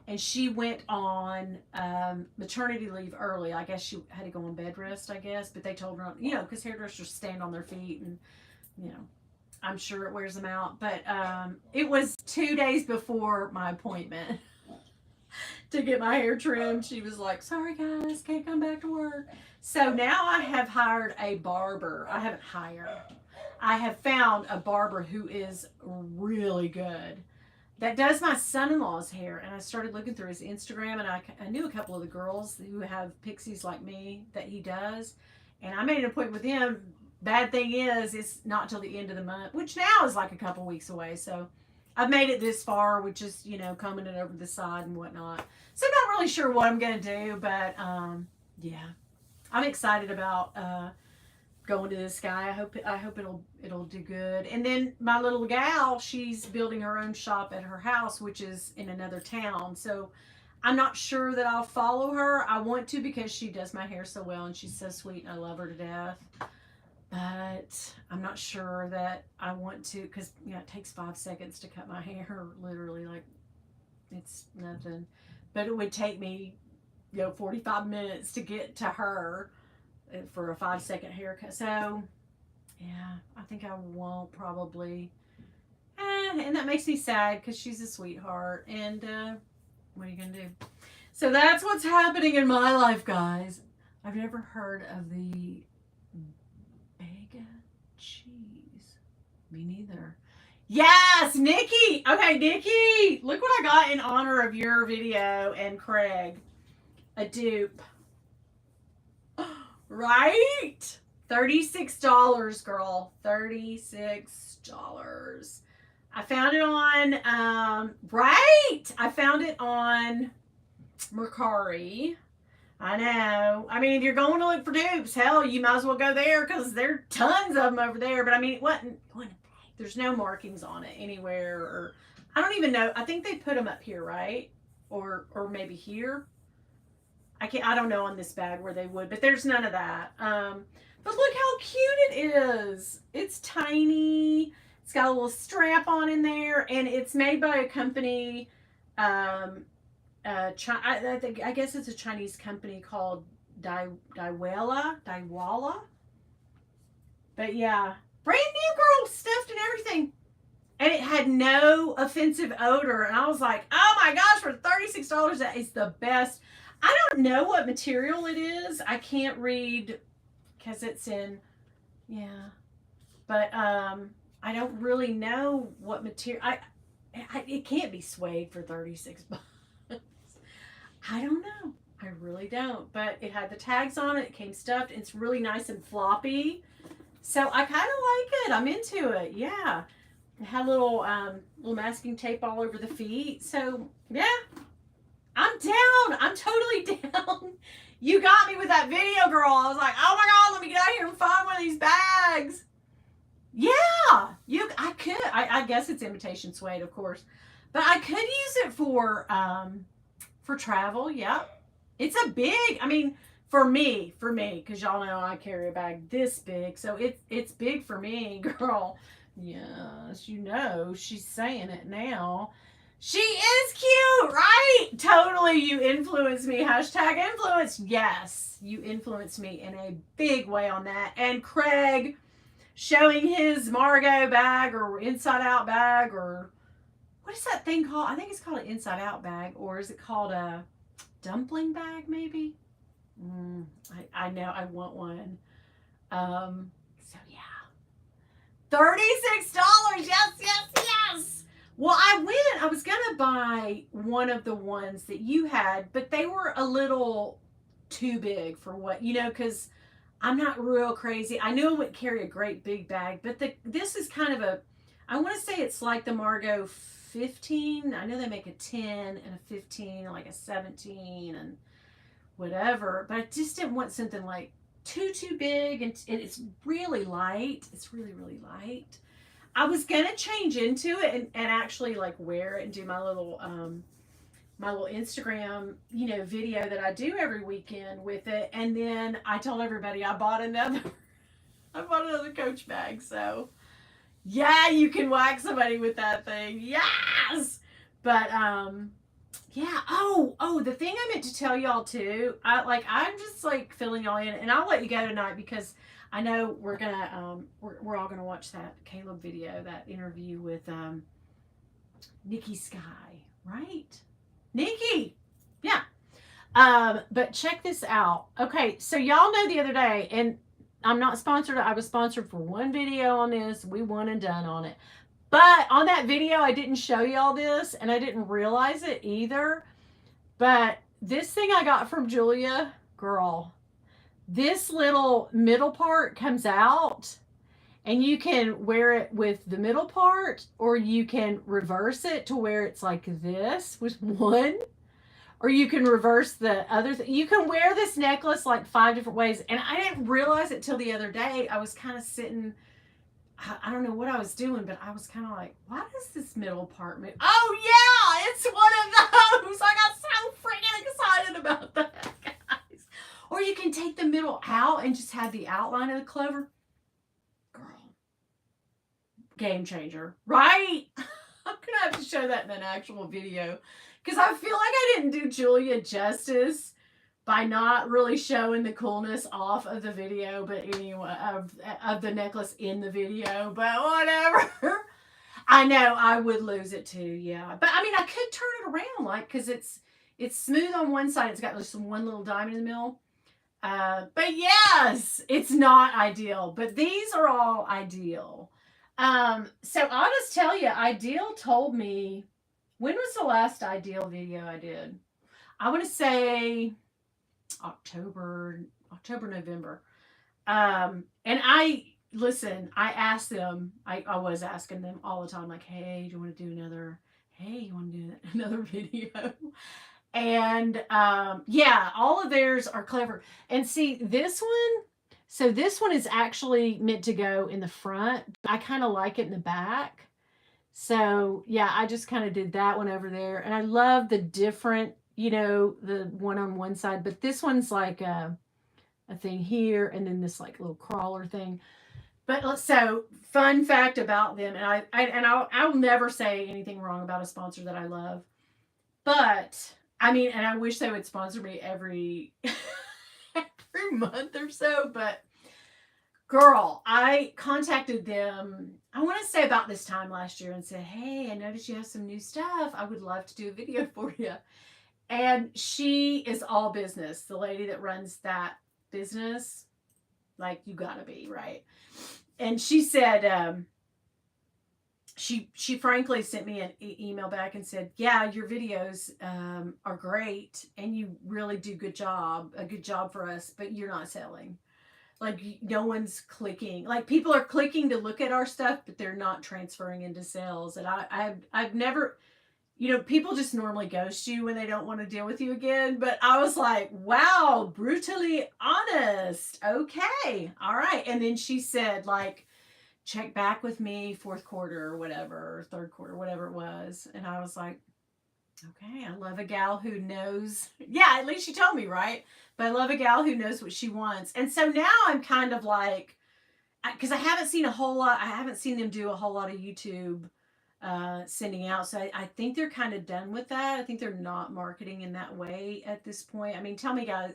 and she went on maternity leave early. I guess she had to go on bed rest, I guess, but they told her, because hairdressers stand on their feet, and I'm sure it wears them out. But it was 2 days before my appointment to get my hair trimmed. She was like, sorry guys, can't come back to work. So now I have hired a barber. I haven't hired. I have found a barber who is really good that does my son-in-law's hair. And I started looking through his Instagram, and I knew a couple of the girls who have pixies like me that he does. And I made an appointment with him. Bad thing is, it's not till the end of the month, which now is like a couple weeks away. So I've made it this far with just, combing it over the side and whatnot. So I'm not really sure what I'm going to do, but yeah, I'm excited about going to this guy. I hope it'll do good. And then my little gal, she's building her own shop at her house, which is in another town. So I'm not sure that I'll follow her. I want to because she does my hair so well and she's so sweet and I love her to death. But I'm not sure that I want to, because it takes 5 seconds to cut my hair, literally, like it's nothing. But it would take me 45 minutes to get to her for a 5-second haircut. So yeah, I think I won't probably. And that makes me sad because she's a sweetheart. And what are you gonna do? So that's what's happening in my life, guys. I've never heard of the Bega cheese. Me neither. Yes, Nikki. Okay, Nikki, look what I got in honor of your video and Craig. A dupe. Right? $36, girl. $36. I found it on, right? I found it on Mercari. I know. I mean, if you're going to look for dupes, hell, you might as well go there because there are tons of them over there. But I mean, it wasn't there's no markings on it anywhere, or I don't even know. I think they put them up here, right? Or maybe here. I don't know on this bag where they would, but there's none of that. But look how cute it is. It's tiny. It's got a little strap on in there, and it's made by a company. I guess it's a Chinese company called Daiwala. But yeah, brand new, girl, stuffed and everything. And it had no offensive odor. And I was like, oh my gosh, for $36, that is the best. I don't know what material it is. I can't read because it's in, yeah. But I don't really know what material. It can't be suede for $36. I don't know. I really don't. But it had the tags on it. It came stuffed. It's really nice and floppy. So I kind of like it. I'm into it. Yeah. It had little masking tape all over the feet. So yeah. I'm down. I'm totally down. You got me with that video, girl. I was like, oh my God, let me get out here and find one of these bags. Yeah, I could. I guess it's imitation suede, of course, but I could use it for travel. Yep, it's a big. I mean, for me, because y'all know I carry a bag this big, so it's big for me, girl. Yes, you know she's saying it now. She is cute, right? Totally, you influence me. Hashtag influence. Yes, you influenced me in a big way on that. And Craig showing his Margot bag or inside out bag, or what is that thing called? I think it's called an inside out bag, or is it called a dumpling bag maybe? I know I want one. So yeah, $36. Yes, yes, yes. Well, I was gonna buy one of the ones that you had, but they were a little too big for what, because I'm not real crazy. I knew I wouldn't carry a great big bag, but this is kind of I want to say it's like the Margot 15. I know they make a 10 and a 15, like a 17 and whatever, but I just didn't want something like too big, and it's really light. It's really, really light. I was going to change into it and actually like wear it and do my little Instagram, video that I do every weekend with it. And then I told everybody I bought another Coach bag. So yeah, you can whack somebody with that thing. Yes. But yeah. Oh, the thing I meant to tell y'all too. I'm just like filling y'all in, and I'll let you go tonight because I know we're gonna we're all gonna watch that Caleb video, that interview with Nikki Sky, right? Nikki. Yeah. But check this out. Okay, so y'all know the other day, and I'm not sponsored. I was sponsored for one video on this. We won and done on it. But on that video, I didn't show y'all this, and I didn't realize it either. But this thing I got from Julia, girl, this little middle part comes out, and you can wear it with the middle part, or you can reverse it to where it's like this with one, or you can reverse the other thing. You can wear this necklace like 5 different ways. And I didn't realize it till the other day. I was kind of sitting, I don't know what I was doing, but I was kind of like, why does this middle part move? Oh yeah, it's one of those. I got so freaking excited about that, guys. Or you can take the middle out and just have the outline of the clover. Girl, game changer, right? I'm gonna have to show that in an actual video, because I feel like I didn't do Julia justice by not really showing the coolness off of the video, but anyway, of the necklace in the video, but whatever. I know I would lose it too, yeah. But I mean, I could turn it around, like, because it's smooth on one side. It's got just one little diamond in the middle. But yes, it's not ideal, but these are all ideal. So I'll just tell you, Ideal told me, when was the last Ideal video I did? I want to say October, November. And I asked them, I was asking them all the time, like, hey, do you want to do another video? And yeah, all of theirs are clever. And see, this one is actually meant to go in the front. I kind of like it in the back. So yeah, I just kind of did that one over there. And I love the different, the one on one side, but this one's like a thing here, and then this like little crawler thing. But so fun fact about them, and I'll never say anything wrong about a sponsor that I love. But I mean, and I wish they would sponsor me every month or so, but girl, I contacted them, I want to say about this time last year, and said, hey, I noticed you have some new stuff. I would love to do a video for you. And she is all business. The lady that runs that business, like, you gotta be, right? And she said, she frankly sent me an email back and said, yeah, your videos are great, and you really do a good job for us, but you're not selling. Like, no one's clicking. Like, people are clicking to look at our stuff, but they're not transferring into sales. And I've never, people just normally ghost you when they don't want to deal with you again. But I was like, wow, brutally honest. Okay. All right. And then she said, like, check back with me fourth quarter or whatever, or third quarter, whatever it was. And I was like, okay, I love a gal who knows. Yeah, at least she told me, right? But I love a gal who knows what she wants. And so now I'm kind of like, because I haven't seen them do a whole lot of YouTube sending out. So I think they're kind of done with that. I think they're not marketing in that way at this point. I mean, tell me guys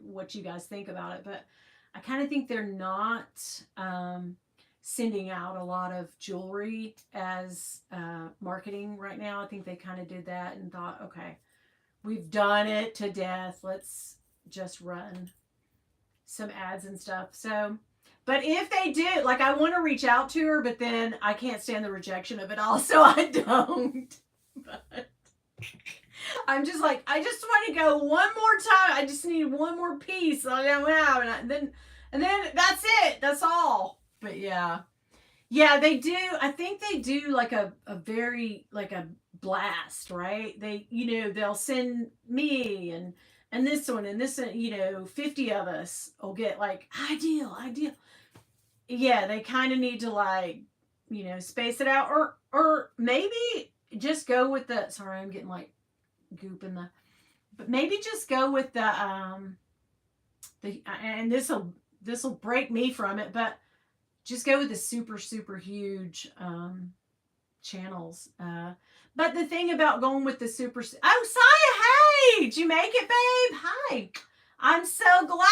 what you guys think about it, but I kind of think they're not sending out a lot of jewelry as marketing right now. I think they kind of did that and thought, okay, we've done it to death. Let's just run some ads and stuff. So, but if they do, like, I want to reach out to her, but then I can't stand the rejection of it all, so I don't. But I'm just like, I just want to go one more time. I just need one more piece. And then that's it. That's all. But yeah, they do. I think they do like a very like a blast, right? They'll send me and this one and this, 50 of us will get like ideal. Yeah, they kind of need to like, space it out, or maybe just go with the. Sorry, I'm getting like goop in the. But maybe just go with the and this'll break me from it, but just go with the super super huge channels. But the thing about going with the super. Oh, Saya, hey, did you make it, babe? Hi, I'm so glad.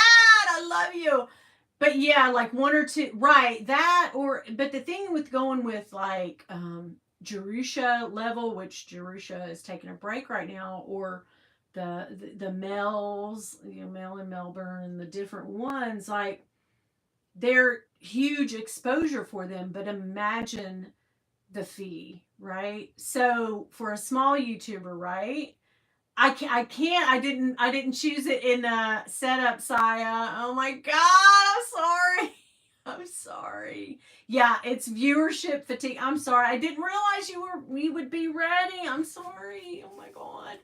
I love you. But yeah, like one or two, right? But the thing with going with like Jerusha level, which Jerusha is taking a break right now, or the Mel's, Mel in Melbourne, and the different ones, like they're huge exposure for them. But imagine the fee, right? So for a small YouTuber, right? I can't. I didn't choose it in the setup, Saya. Oh my God, I'm sorry. I'm sorry. Yeah, it's viewership fatigue. I'm sorry. I didn't realize we would be ready. I'm sorry. Oh my God.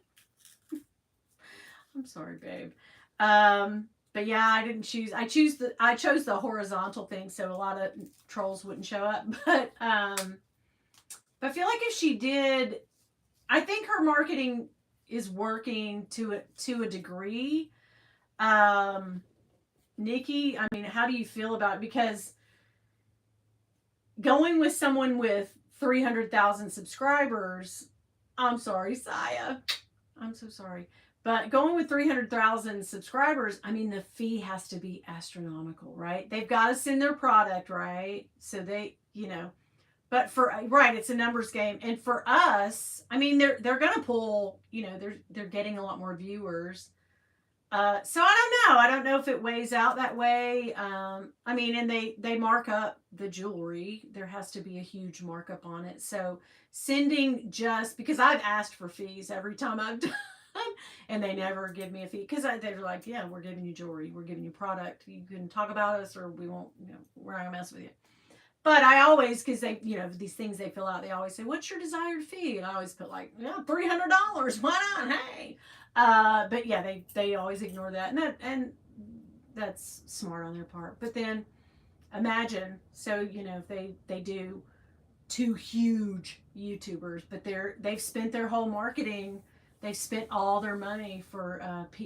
I'm sorry, babe. But yeah, I didn't choose. I chose the horizontal thing, so a lot of trolls wouldn't show up. But I feel like if she did, I think her marketing is working to a degree. Nikki, I mean, how do you feel about it? Because going with someone with 300,000 subscribers, I'm sorry, Saya. I'm so sorry. But going with 300,000 subscribers, I mean, the fee has to be astronomical, right? They've got to send their product, right? So they, but it's a numbers game. And for us, I mean, they're going to pull, they're getting a lot more viewers. So I don't know if it weighs out that way. I mean, and they mark up the jewelry. There has to be a huge markup on it. So sending just because I've asked for fees every time I've done, and they never give me a fee because they're like, yeah, we're giving you jewelry, we're giving you product. You can talk about us, or we won't. We're not gonna mess with you. But I always, because they, these things they fill out, they always say, what's your desired fee? And I always put like, $300. Why not? Hey. But yeah, they always ignore that. And that's smart on their part. But then imagine, so, if they do two huge YouTubers, but they've spent their whole marketing, they've spent all their money for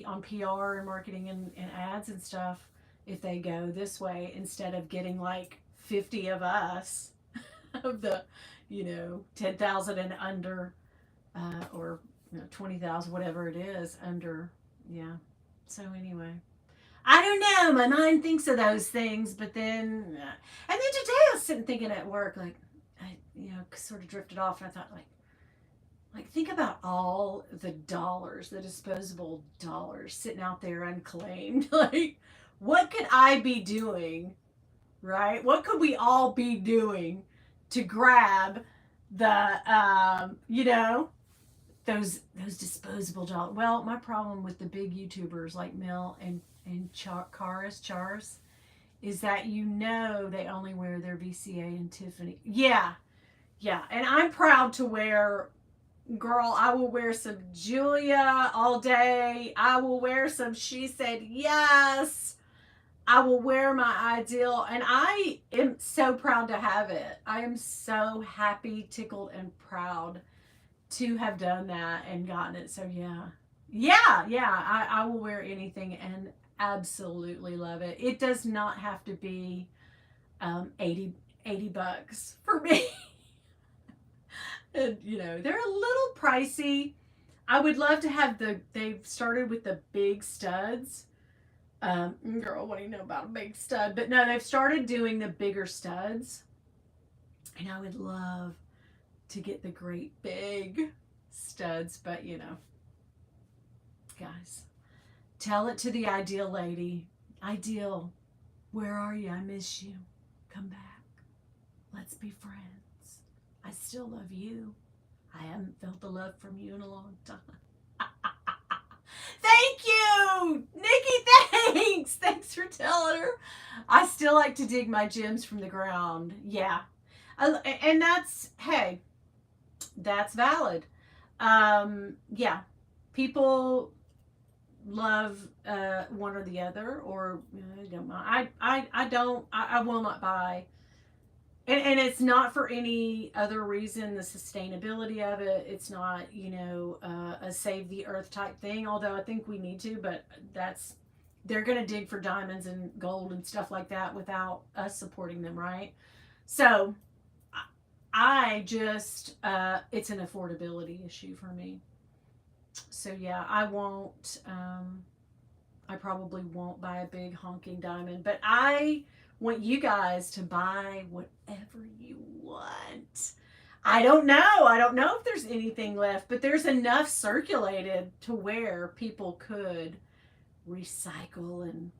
on PR and marketing and ads and stuff. If they go this way, instead of getting like 50 of us of the 10,000 and under, or 20,000, whatever it is under. Yeah. So anyway, I don't know, my mind thinks of those things, but then and then today I was sitting thinking at work, like I sort of drifted off, and I thought like think about all the dollars, the disposable dollars sitting out there unclaimed. Like, what could I be doing, right? What could we all be doing to grab the those disposable dollars? Well, my problem with the big YouTubers like Mel and Chars is that they only wear their VCA and Tiffany. Yeah, and I'm proud to wear Girl, I will wear some Julia all day. I will wear some She Said Yes. I will wear my ideal, and I am so proud to have it. I am so happy, tickled, and proud to have done that and gotten it. So yeah, I will wear anything and absolutely love it. It does not have to be 80 bucks for me. And they're a little pricey. I would love to have they've started with the big studs. Girl, what do you know about a big stud? But no, they've started doing the bigger studs. And I would love to get the great big studs. But guys, tell it to the ideal lady. Ideal, where are you? I miss you. Come back. Let's be friends. I still love you. I haven't felt the love from you in a long time. Thank you, Nikki. Thanks. Thanks for telling her. I still like to dig my gems from the ground. Yeah. And hey, that's valid. Yeah. People love one or the other, or don't mind. I don't. I will not buy. And it's not for any other reason, the sustainability of it. It's not, a save the earth type thing, although I think we need to, but they're going to dig for diamonds and gold and stuff like that without us supporting them, right? So I just, it's an affordability issue for me. So yeah, I probably won't buy a big honking diamond, but I want you guys to buy whatever you want. I don't know. I don't know if there's anything left, but there's enough circulated to where people could recycle and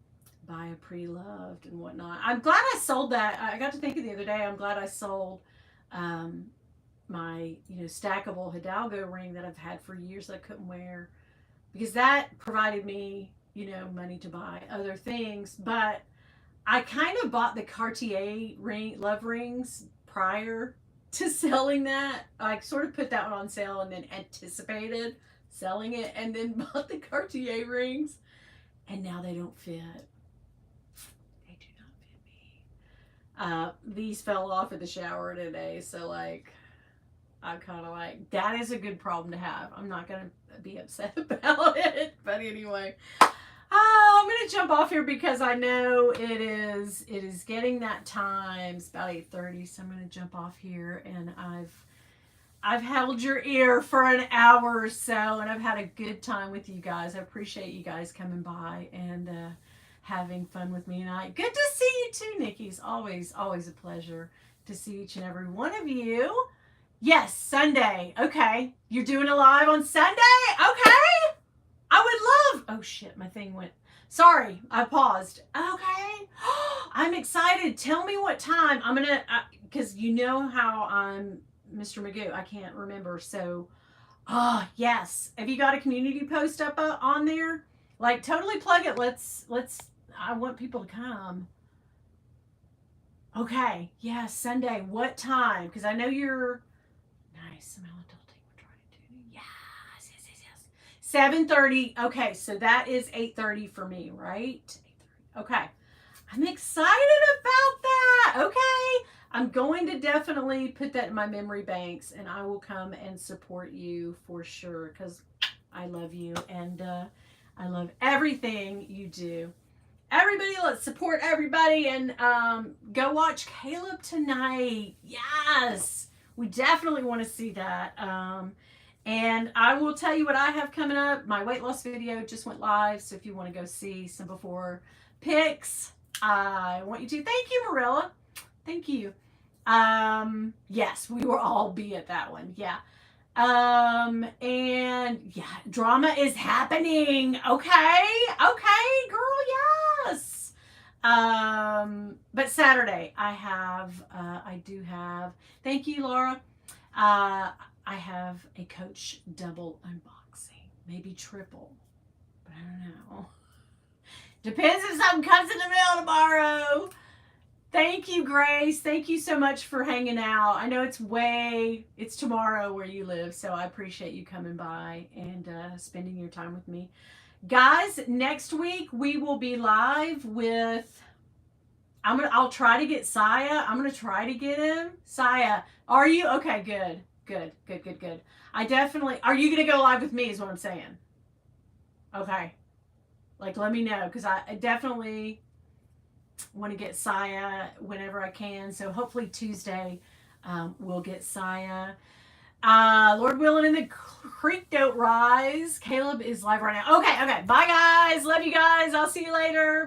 buy a pre-loved and whatnot. I'm glad I sold that. I got to thinking the other day, I'm glad I sold my stackable Hidalgo ring that I've had for years that I couldn't wear, because that provided me money to buy other things. But I kind of bought the Cartier love rings prior to selling that. I sort of put that one on sale and then anticipated selling it, and then bought the Cartier rings, and now they don't fit. They do not fit me. These fell off in the shower today, so I'm kind of like, that is a good problem to have. I'm not going to be upset about it. But anyway, I'm going to jump off here because I know it is getting that time. It's about 8:30, so I'm going to jump off here. And I've held your ear for an hour or so, and I've had a good time with you guys. I appreciate you guys coming by and having fun with me tonight. Good to see you too, Nikki. It's always a pleasure to see each and every one of you. Yes, Sunday. Okay. You're doing a live on Sunday? Okay. I would love. Oh, shit. My thing went. Sorry. I paused. Okay. I'm excited. Tell me what time. I'm going to, because you know how I'm Mr. Magoo. I can't remember. So, yes. Have you got a community post up on there? Totally plug it. I want people to come. Okay. Yeah, Sunday. What time? Because I know you're. Nice. Smell adulting. We're trying to do. Yes. 7:30. Okay, so that is 8:30 for me, right? 8:30. Okay. I'm excited about that. Okay. I'm going to definitely put that in my memory banks, and I will come and support you for sure, because I love you, and I love everything you do. Everybody, let's support everybody, and go watch Caleb tonight. Yes. We definitely want to see that. And I will tell you what I have coming up. My weight loss video just went live, so if you want to go see some before pics, I want you to. Thank you, Marilla. Thank you. Yes, we will all be at that one. Yeah. And yeah, drama is happening. Okay, girl, yes. But Saturday I do have, thank you, Laura. I have a Coach double unboxing, maybe triple, but I don't know. Depends if something comes in the mail tomorrow. Thank you, Grace. Thank you so much for hanging out. I know it's tomorrow where you live, so I appreciate you coming by and spending your time with me. Guys, next week we will be live with I'll try to get Saya. I'm gonna try to get him. Saya, are you okay? Good. Good. Good. Good. Good. I definitely are you gonna go live with me is what I'm saying. Okay. Like let me know because I definitely want to get Saya whenever I can. So hopefully Tuesday we'll get Saya. Lord willing, and the creek don't rise. Caleb is live right now. Okay, okay. Bye, guys. Love you guys. I'll see you later.